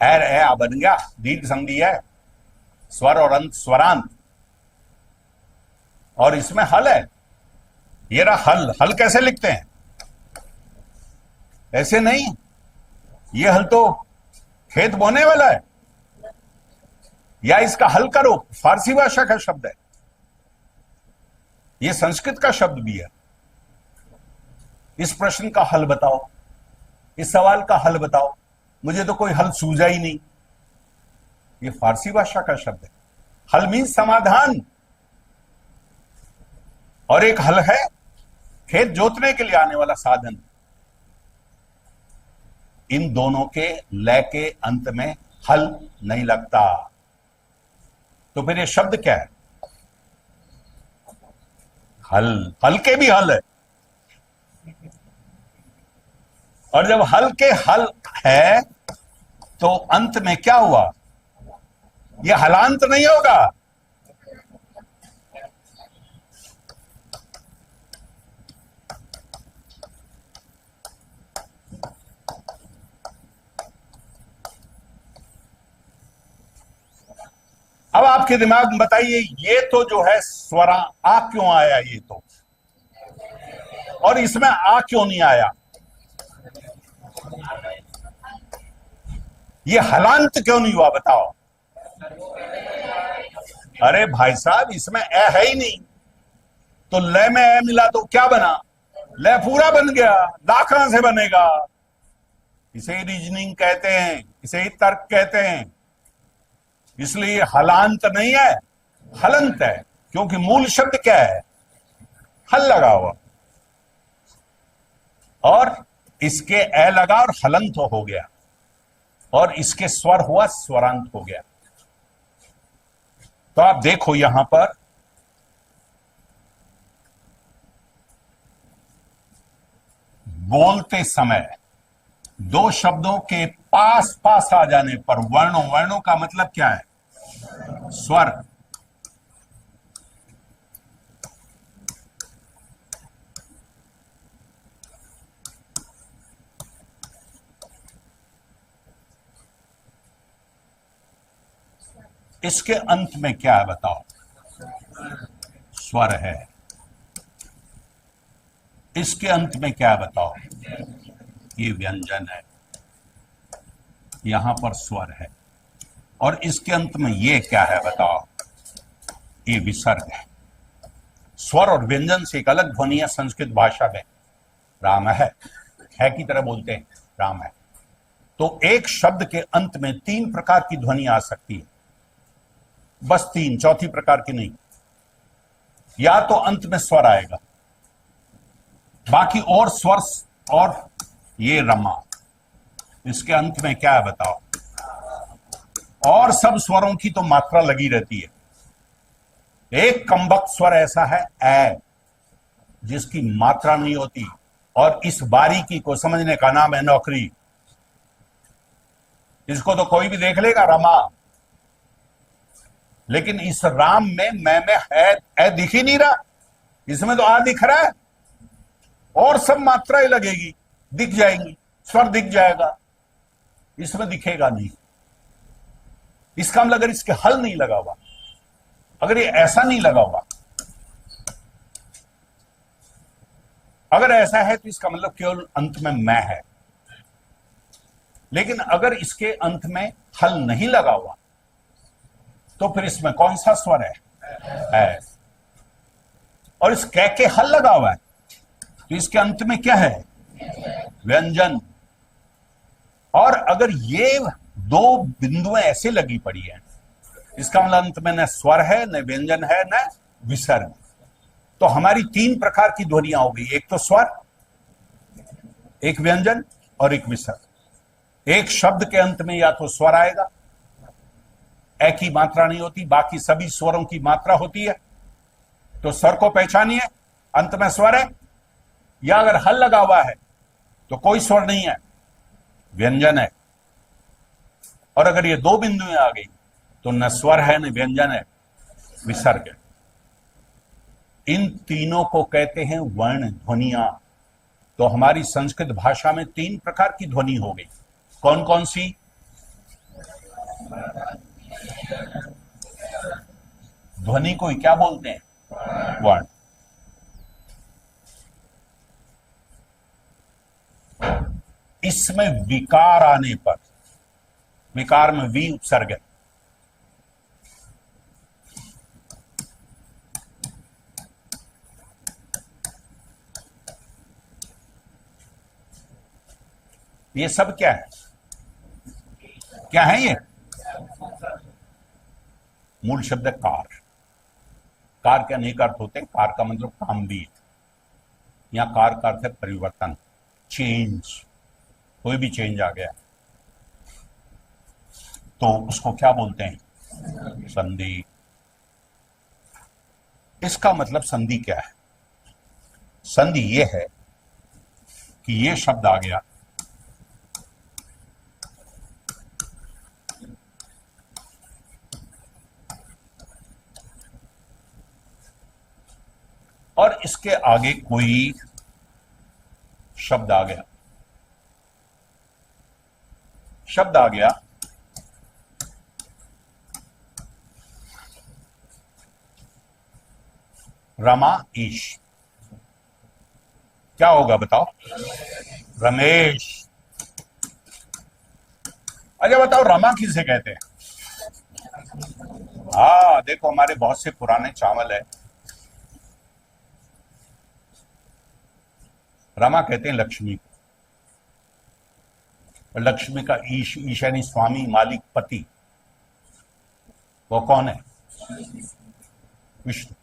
एर है, आ बन गया, दीर्घ संधि है, स्वर और अंत स्वरांत। और इसमें हल है, ये रहा हल। हल कैसे लिखते हैं? ऐसे नहीं, ये हल तो खेत बोने वाला है, या इसका हल करो फारसी भाषा का शब्द है, ये संस्कृत का शब्द भी है। इस प्रश्न का हल बताओ, इस सवाल का हल बताओ, मुझे तो कोई हल सूझा ही नहीं। ये फारसी भाषा का शब्द है। हल मीन्स समाधान, और एक हल है खेत जोतने के लिए आने वाला साधन। इन दोनों के लय के अंत में हल नहीं लगता, तो फिर ये शब्द क्या है? हल। हल के भी हल है, और जब हल के हल है तो अंत में क्या हुआ? यह हलांत नहीं होगा। अब आपके दिमाग में बताइए, ये तो जो है स्वरा आ क्यों आया? ये तो, और इसमें आ क्यों नहीं आया? ये हलांत क्यों नहीं हुआ? बताओ। अरे भाई साहब, इसमें ए है ही नहीं, तो लय में ए मिला तो क्या बना? लय पूरा बन गया। ला कहां से बनेगा? इसे ही रीजनिंग कहते हैं, इसे ही तर्क कहते हैं। इसलिए हलांत नहीं है, हलंत है, क्योंकि मूल शब्द क्या है? हल लगा हुआ, और इसके ए लगा और हलंत हो गया, और इसके स्वर हुआ स्वरांत हो गया। तो आप देखो यहां पर बोलते समय दो शब्दों के पास पास आ जाने पर वर्णों, वर्णों का मतलब क्या है? स्वर। इसके अंत में क्या है बताओ? स्वर है। इसके अंत में क्या है बताओ? ये व्यंजन है, यहां पर स्वर है। और इसके अंत में ये क्या है बताओ? ये विसर्ग है। स्वर और व्यंजन से एक अलग ध्वनि है संस्कृत भाषा में, राम है की तरह बोलते हैं राम है। तो एक शब्द के अंत में 3 प्रकार की ध्वनि आ सकती है, बस 3, चौथी प्रकार की नहीं। या तो अंत में स्वर आएगा, बाकी और स्वर, और ये रमा, इसके अंत में क्या है बताओ? और सब स्वरों की तो मात्रा लगी रहती है। एक कमबख्त स्वर ऐसा है ए, जिसकी मात्रा नहीं होती, और इस बारीकी को समझने का नाम है नौकरी। इसको तो कोई भी देख लेगा रमा, लेकिन इस राम में मैं में है दिख ही नहीं रहा। इसमें तो आ दिख रहा है, और सब मात्राएं लगेगी, दिख जाएंगी, स्वर दिख जाएगा, इसमें दिखेगा नहीं। इसका मतलब अगर इसके हल नहीं लगा हुआ, अगर ये ऐसा नहीं लगा हुआ, अगर ऐसा है तो इसका मतलब केवल अंत में मैं है। लेकिन अगर इसके अंत में हल नहीं लगा हुआ, तो फिर इसमें कौन सा स्वर है? और इस कै के हल लगा हुआ है, तो इसके अंत में क्या है? व्यंजन। और अगर ये 2 बिंदुएं ऐसे लगी पड़ी है, इसका मतलब अंत में न स्वर है, न व्यंजन है, न विसर्ग। तो हमारी 3 प्रकार की ध्वनियां हो गई, एक तो स्वर, एक व्यंजन और एक विसर्ग। एक शब्द के अंत में या तो स्वर आएगा, ए की मात्रा नहीं होती, बाकी सभी स्वरों की मात्रा होती है, तो स्वर को पहचानिए, अंत में स्वर है। या अगर हल लगा हुआ है तो कोई स्वर नहीं है, व्यंजन है। और अगर ये 2 बिंदुएं आ गई तो न स्वर है, न व्यंजन है, विसर्ग है। इन तीनों को कहते हैं वर्ण ध्वनियां। तो हमारी संस्कृत भाषा में 3 प्रकार की ध्वनि हो गई। कौन कौन सी? ध्वनि को क्या बोलते हैं? वर्ण। इसमें विकार आने पर, विकार में वी उपसर्ग है, ये सब क्या है? क्या है ये? मूल शब्द है कार। कार के अनेक अर्थ होते हैं, कार का मतलब काम भी है। यहां कार का अर्थ है परिवर्तन, चेंज। कोई भी चेंज आ गया तो उसको क्या बोलते हैं? संधि। इसका मतलब संधि क्या है? संधि यह है कि यह शब्द आ गया, और इसके आगे कोई शब्द आ गया, शब्द आ गया रमा ईश, क्या होगा बताओ? रमेश। अच्छा बताओ, रमा किसे कहते हैं? देखो हमारे बहुत से पुराने चावल है, रमा कहते हैं लक्ष्मी को। लक्ष्मी का ईश, ईश यानी स्वामी, मालिक, पति, वो कौन है? विष्णु।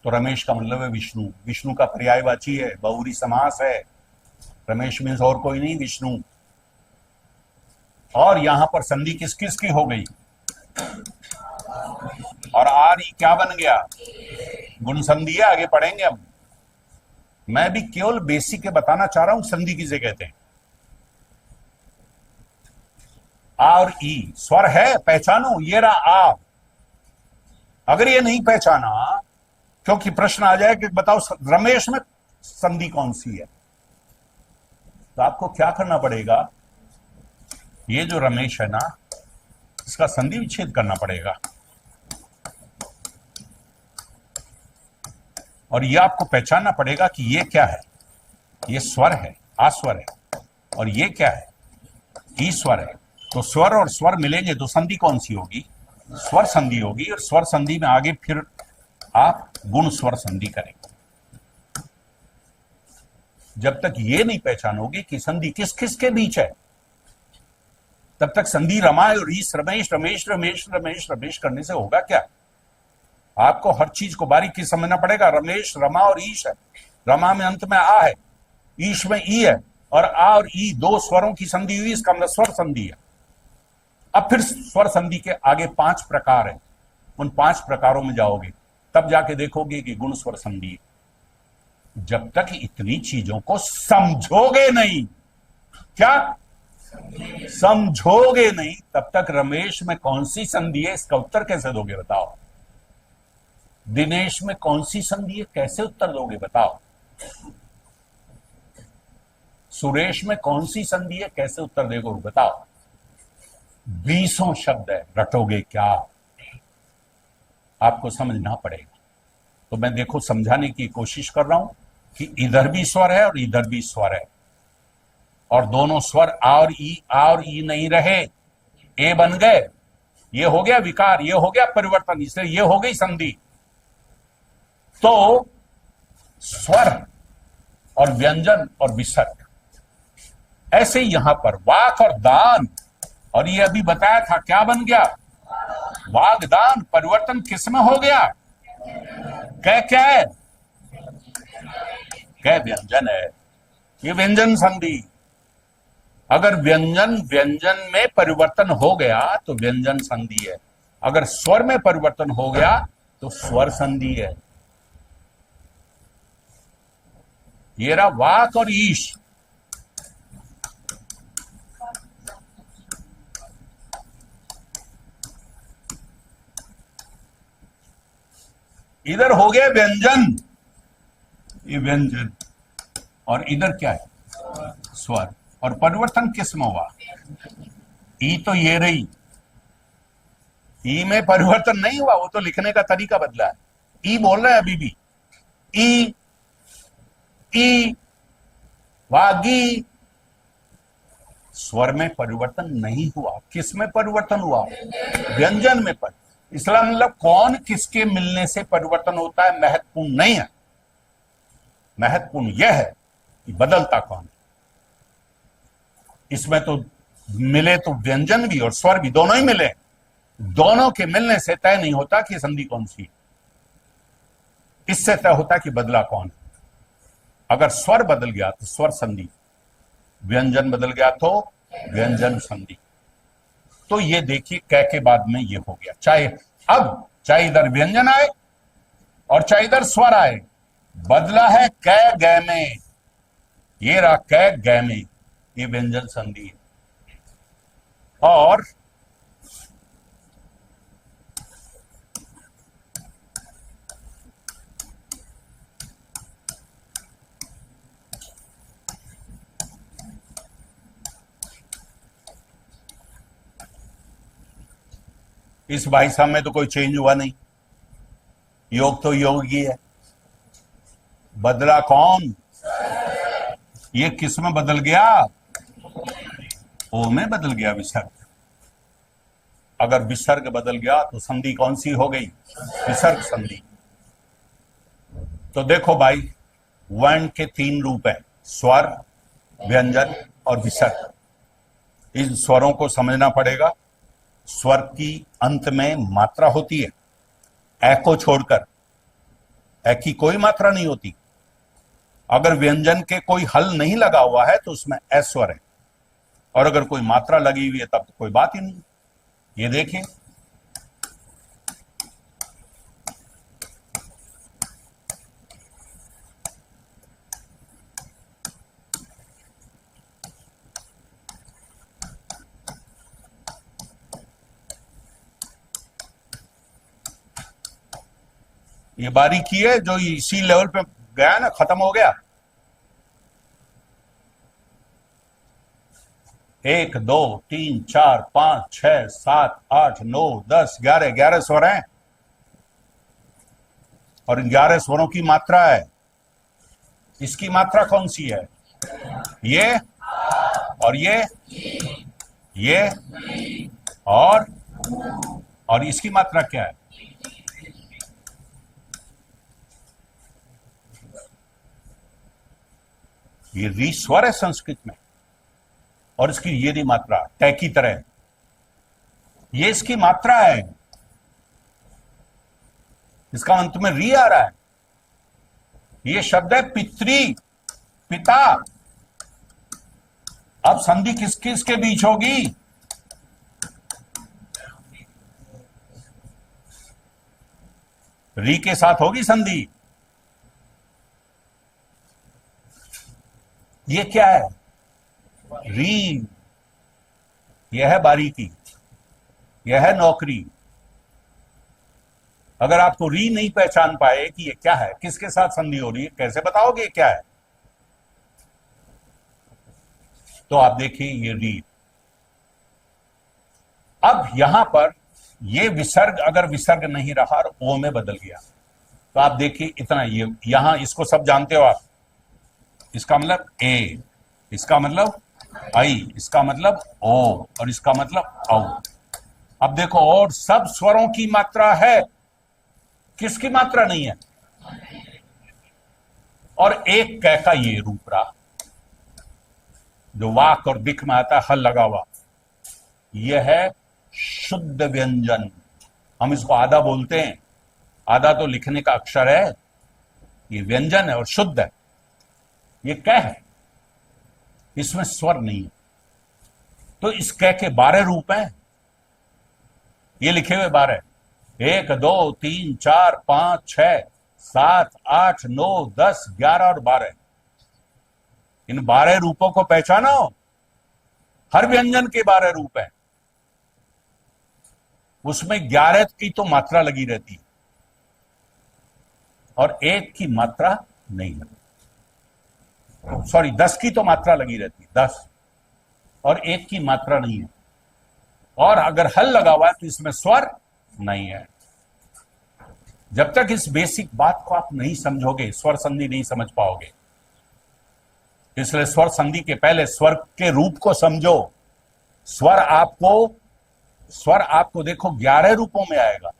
तो रमेश का मतलब है विष्णु। विष्णु का पर्यायवाची है, बहुरी समास है। रमेश मीन्स और कोई नहीं, विष्णु। और यहां पर संधि किस किस की हो गई? और आर क्या बन गया? गुण संधि है, आगे पढ़ेंगे अब। मैं भी केवल बेसिक के बताना चाह रहा हूं संधि किसे कहते हैं। आ और ई स्वर है, पहचानो, ये रहा आ। अगर ये नहीं पहचाना, क्योंकि प्रश्न आ जाए कि बताओ रमेश में संधि कौन सी है, तो आपको क्या करना पड़ेगा? ये जो रमेश है ना, इसका संधि विच्छेद करना पड़ेगा। और ये आपको पहचानना पड़ेगा कि ये क्या है। ये स्वर है, आस्वर है, और ये क्या है, ईश्वर है। तो स्वर और स्वर मिलेंगे तो संधि कौन सी होगी? स्वर संधि होगी। और स्वर संधि में आगे फिर आप गुण स्वर संधि करेंगे। जब तक ये नहीं पहचानोगे कि संधि किस किस के बीच है, तब तक संधि रमाए और ईश रमेश रमेश रमेश रमेश रमेश करने से होगा क्या? आपको हर चीज को बारीकी समझना पड़ेगा। रमेश, रमा और ईश है। रमा में अंत में आ है, ईश में ई है, और आ और ई दो स्वरों की संधि हुई, इसका मतलब स्वर संधि है। अब फिर स्वर संधि के आगे 5 प्रकार हैं। उन 5 प्रकारों में जाओगे तब जाके देखोगे कि गुण स्वर संधि है। जब तक इतनी चीजों को समझोगे नहीं, क्या समझोगे नहीं, तब तक रमेश में कौन सी संधि है इसका उत्तर कैसे दोगे बताओ? दिनेश में कौन सी संधि है, कैसे उत्तर दोगे बताओ? सुरेश में कौन सी संधि है, कैसे उत्तर दोगे बताओ? 20 शब्द है, रटोगे क्या? आपको समझना पड़ेगा। तो मैं देखो समझाने की कोशिश कर रहा हूं कि इधर भी स्वर है और इधर भी स्वर है, और दोनों स्वर आ और ई नहीं रहे, ए बन गए। ये हो गया विकार, ये हो गया परिवर्तन, इसलिए ये हो गई संधि। तो स्वर और व्यंजन और विसर्ग, ऐसे यहां पर वाक और दान, और ये अभी बताया था क्या बन गया? वागदान। परिवर्तन किस में हो गया? क्या है? व्यंजन है। ये व्यंजन संधि। अगर व्यंजन में परिवर्तन हो गया तो व्यंजन संधि है। अगर स्वर में परिवर्तन हो गया तो स्वर संधि है। ये रहा वाक और ईश। इधर हो गया व्यंजन, ये व्यंजन, और इधर क्या है? स्वर। और परिवर्तन किस में हुआ? ई तो ये रही, ई में परिवर्तन नहीं हुआ, वो तो लिखने का तरीका बदला है। ई बोल रहे हैं अभी भी, ई वागी। स्वर में परिवर्तन नहीं हुआ, किस में परिवर्तन हुआ? व्यंजन में इसलिए मतलब कौन किसके मिलने से परिवर्तन होता है महत्वपूर्ण नहीं है। महत्वपूर्ण यह है कि बदलता कौन है। इसमें तो मिले तो व्यंजन भी और स्वर भी दोनों ही मिले, दोनों के मिलने से तय नहीं होता कि संधि कौन सी। इससे तय होता कि बदला कौन। अगर स्वर बदल गया तो स्वर संधि, व्यंजन बदल गया तो व्यंजन संधि। तो ये देखिए कै के बाद में ये हो गया। चाहे इधर व्यंजन आए और चाहे इधर स्वर आए, बदला है कै गै में। ये रहा कै गै में, ये व्यंजन संधि है। और इस भाई साहब में तो कोई चेंज हुआ नहीं, योग तो योग ही है। बदला कौन? ये किस में बदल गया? ओ में बदल गया विसर्ग। अगर विसर्ग बदल गया तो संधि कौन सी हो गई? विसर्ग संधि। तो देखो भाई, वर्ण के 3 रूप हैं, स्वर, व्यंजन और विसर्ग। इन स्वरों को समझना पड़ेगा। स्वर की अंत में मात्रा होती है, ए को छोड़कर। ए की कोई मात्रा नहीं होती। अगर व्यंजन के कोई हल नहीं लगा हुआ है तो उसमें ए स्वर है, और अगर कोई मात्रा लगी हुई है तब तो कोई बात ही नहीं। ये देखिए, ये बारीकी है जो इसी लेवल पे गया ना, खत्म हो गया। 1 2 3 4 5 6 7 8 9 10 11 11 स्वर हैं। और 11 स्वरों की मात्रा है। इसकी मात्रा कौन सी है? ये और ये और इसकी मात्रा क्या है? ये री स्वर है संस्कृत में, और इसकी ये री मात्रा टै की तरह, ये इसकी मात्रा है। इसका अंत में री आ रहा है। ये शब्द है पितृ, पिता। अब संधि किस किस के बीच होगी? री के साथ होगी संधि। ये क्या है? री। यह है बारीकी, यह है नौकरी। अगर आपको री नहीं पहचान पाए कि ये क्या है, किसके साथ संधि हो रही है, कैसे बताओगे क्या है? तो आप देखिए ये री। अब यहां पर ये विसर्ग अगर विसर्ग नहीं रहा और ओ में बदल गया, तो आप देखिए इतना, ये यहां इसको सब जानते हो आप। इसका मतलब ए, इसका मतलब आई, इसका मतलब ओ, और इसका मतलब औ। अब देखो, और सब स्वरों की मात्रा है, किसकी मात्रा नहीं है? और एक कै का ये रूप रहा, जो वाक और दिख में आता है, हल लगा हुआ। यह है शुद्ध व्यंजन। हम इसको आधा बोलते हैं। आधा तो लिखने का अक्षर है, ये व्यंजन है और शुद्ध है। ये कै है, इसमें स्वर नहीं है। तो इस कै के 12 रूप हैं। ये लिखे हुए 12, 1 2 3 4 5 6 7 8 9 10 11 और 12। इन 12 रूपों को पहचानो। हर व्यंजन के 12 रूप हैं। उसमें 11 की तो मात्रा लगी रहती है और 1 की मात्रा नहीं लगती। सॉरी, 10 की तो मात्रा लगी रहती है, 10, और 1 की मात्रा नहीं है। और अगर हल लगा हुआ है तो इसमें स्वर नहीं है। जब तक इस बेसिक बात को आप नहीं समझोगे, स्वर संधि नहीं समझ पाओगे। इसलिए स्वर संधि के पहले स्वर के रूप को समझो। स्वर आपको देखो 11 रूपों में आएगा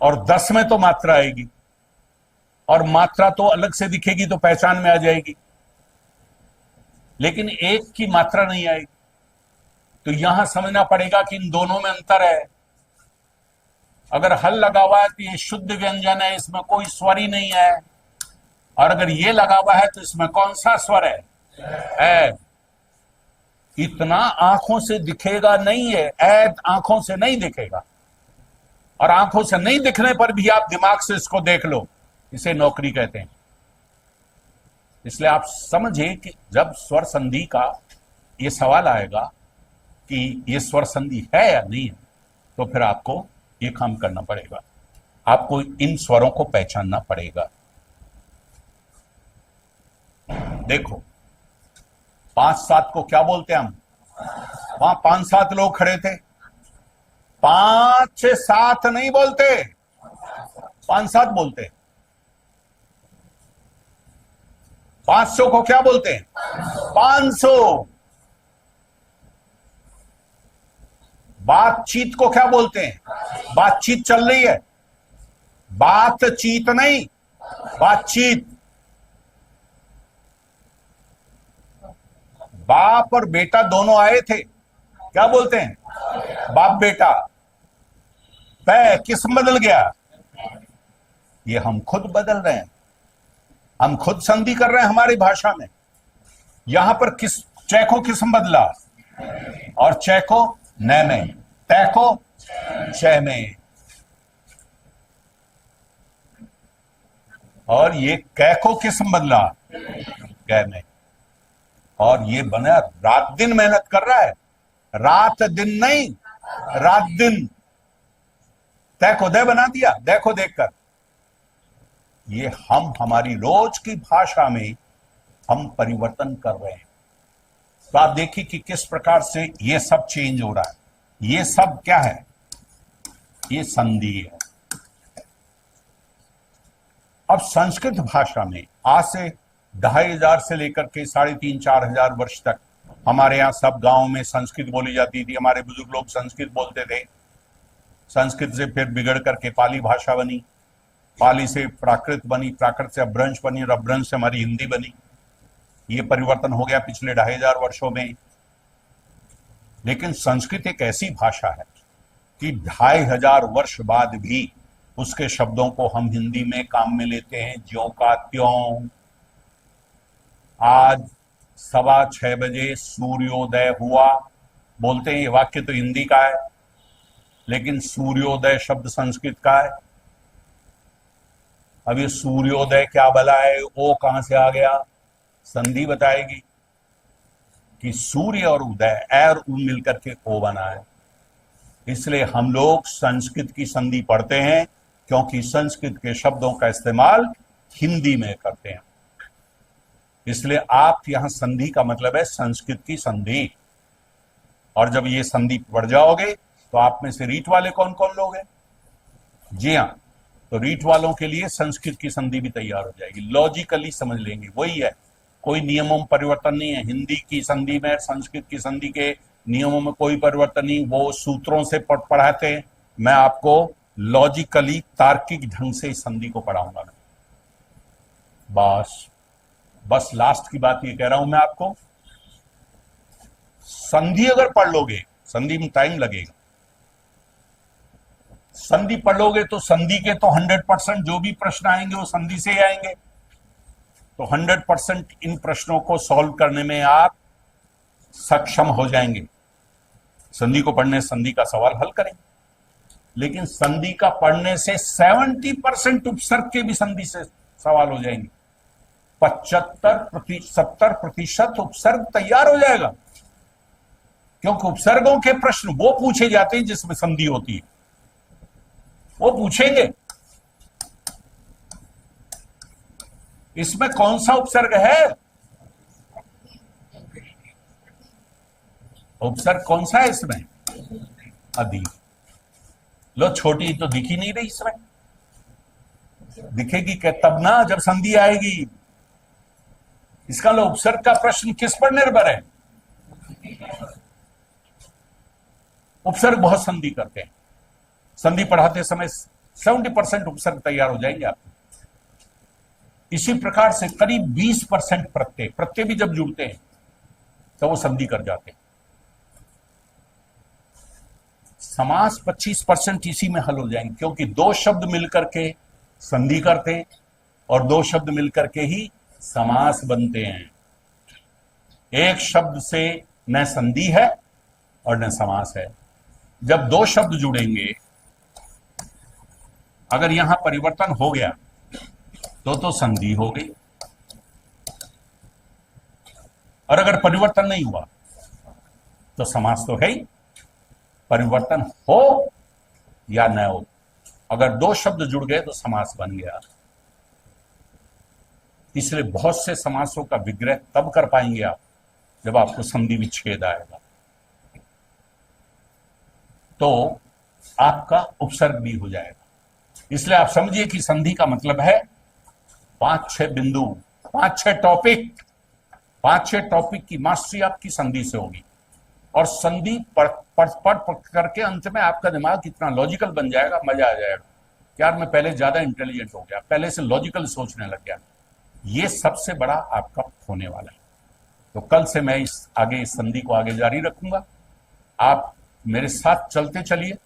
और 10 में तो मात्रा आएगी, और मात्रा तो अलग से दिखेगी तो पहचान में आ जाएगी, लेकिन 1 की मात्रा नहीं आएगी। तो यहां समझना पड़ेगा कि इन दोनों में अंतर है। अगर हल लगा हुआ है तो ये शुद्ध व्यंजन है, इसमें कोई स्वर ही नहीं है। और अगर ये लगा हुआ है तो इसमें कौन सा स्वर है? ऐ। इतना आंखों से दिखेगा नहीं है, ऐ आंखों से नहीं दिखेगा। और आंखों से नहीं दिखने पर भी आप दिमाग से इसको देख लो, इसे नौकरी कहते हैं। इसलिए आप समझिए कि जब स्वर संधि का ये सवाल आएगा कि ये स्वर संधि है या नहीं है, तो फिर आपको ये काम करना पड़ेगा। आपको इन स्वरों को पहचानना पड़ेगा। देखो, 5-7 को क्या बोलते हैं हम? वहां 5-7 लोग खड़े थे। 5-6-7 नहीं बोलते, 5-7 बोलते। 500 को क्या बोलते हैं? 500। बातचीत को क्या बोलते हैं? बातचीत चल रही है, बातचीत नहीं, बातचीत। बाप और बेटा दोनों आए थे, क्या बोलते हैं? बाप बेटा। पै किस बदल गया? ये हम खुद बदल रहे हैं, हम खुद संधि कर रहे हैं हमारी भाषा में। यहां पर किस चै को किस बदला? और चै को न में, तै को चै में, और ये कै को किस बदला? कै में। और ये बना रात दिन मेहनत कर रहा है, रात दिन नहीं, रात दिन। तै को दे बना दिया, दे को देखकर। ये हम हमारी रोज की भाषा में हम परिवर्तन कर रहे हैं। तो आप देखिए कि किस प्रकार से ये सब चेंज हो रहा है। ये सब क्या है? ये संधि है। अब संस्कृत भाषा में आज से 2500 से लेकर के 3500-4000 वर्ष तक हमारे यहाँ सब गांव में संस्कृत बोली जाती थी। हमारे बुजुर्ग लोग संस्कृत बोलते थे। संस्कृत से फिर बिगड़ करके पाली भाषा बनी, पाली से प्राकृत बनी, प्राकृत से अपभ्रंश बनी और अपभ्रंश से हमारी हिंदी बनी। ये परिवर्तन हो गया पिछले 2500 वर्षों में। लेकिन संस्कृत एक ऐसी भाषा है कि 2500 वर्ष बाद भी उसके शब्दों को हम हिंदी में काम में लेते हैं, ज्यों का त्यों। आज 6:15 बजे सूर्योदय हुआ, बोलते हैं ये वाक्य तो हिंदी का है, लेकिन सूर्योदय शब्द संस्कृत का है। अब ये सूर्योदय क्या भला है, ओ कहां से आ गया? संधि बताएगी कि सूर्य और उदय, ए और उ मिलकर के ओ बना है। इसलिए हम लोग संस्कृत की संधि पढ़ते हैं, क्योंकि संस्कृत के शब्दों का इस्तेमाल हिंदी में करते हैं। इसलिए आप यहां संधि का मतलब है संस्कृत की संधि। और जब ये संधि पढ़ जाओगे तो आप में से रीट वाले कौन कौन लोग हैं? जी हाँ, तो रीट वालों के लिए संस्कृत की संधि भी तैयार हो जाएगी। लॉजिकली समझ लेंगे, वही है, कोई नियमों में परिवर्तन नहीं है। हिंदी की संधि में संस्कृत की संधि के नियमों में कोई परिवर्तन नहीं। वो सूत्रों से पढ़ाते हैं, मैं आपको लॉजिकली तार्किक ढंग से इस संधि को पढ़ाऊंगा। बस लास्ट की बात ये कह रहा हूं मैं आपको, संधि अगर पढ़ लोगे, संधि में टाइम लगेगा, संधि पढ़ लोगे तो संधि के तो 100% जो भी प्रश्न आएंगे वो संधि से ही आएंगे। तो 100% इन प्रश्नों को सॉल्व करने में आप सक्षम हो जाएंगे। संधि को पढ़ने से संधि का सवाल हल करेंगे। लेकिन संधि का पढ़ने से 70% उपसर्ग के भी संधि से सवाल हो जाएंगे। 70% उपसर्ग तैयार हो जाएगा, क्योंकि उपसर्गों के प्रश्न वो पूछे जाते हैं जिसमें संधि होती है, वो पूछेंगे। इसमें कौन सा उपसर्ग है? उपसर्ग कौन सा है इसमें? अधि। लो, छोटी तो दिखी नहीं रही इसमें, दिखेगी क्या तब ना जब संधि आएगी। इसका लो, उपसर्ग का प्रश्न किस पर निर्भर है? उपसर्ग बहुत संधि करते हैं। संधि पढ़ाते समय 70% उपसर्ग तैयार हो जाएंगे आपको। इसी प्रकार से करीब 20% प्रत्यय भी जब जुड़ते हैं तो वो संधि कर जाते हैं। समास 25% इसी में हल हो जाएंगे, क्योंकि 2 शब्द मिलकर के संधि करते हैं और 2 शब्द मिलकर के ही समास बनते हैं। एक शब्द से न संधि है और न समास है। जब 2 शब्द जुड़ेंगे, अगर यहां परिवर्तन हो गया तो संधि हो गई, और अगर परिवर्तन नहीं हुआ तो समास तो है ही। परिवर्तन हो या न हो, अगर 2 शब्द जुड़ गए तो समास बन गया। इसलिए बहुत से समासों का विग्रह तब कर पाएंगे आप जब आपको संधि विच्छेद आएगा, तो आपका उपसर्ग भी हो जाएगा। इसलिए आप समझिए कि संधि का मतलब है 5-6 बिंदु, 5-6 टॉपिक की मास्टरी आपकी संधि से होगी। और संधि पढ़ करके अंत में आपका दिमाग कितना लॉजिकल बन जाएगा, मजा आ जाएगा। यार मैं पहले ज्यादा इंटेलिजेंट हो गया, पहले से लॉजिकल सोचने लग गया। ये सबसे बड़ा आपका होने वाला है। तो कल से मैं इस संधि को आगे जारी रखूंगा। आप मेरे साथ चलते चलिए।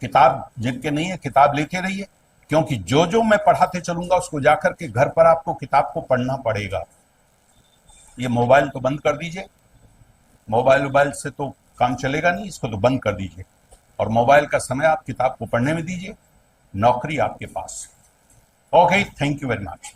किताब जिनके नहीं है, किताब लेते रहिए, क्योंकि जो जो मैं पढ़ाते चलूंगा उसको जाकर के घर पर आपको किताब को पढ़ना पड़ेगा। ये मोबाइल तो बंद कर दीजिए, मोबाइल से तो काम चलेगा नहीं, इसको तो बंद कर दीजिए। और मोबाइल का समय आप किताब को पढ़ने में दीजिए। नौकरी आपके पास। Okay, thank you very much.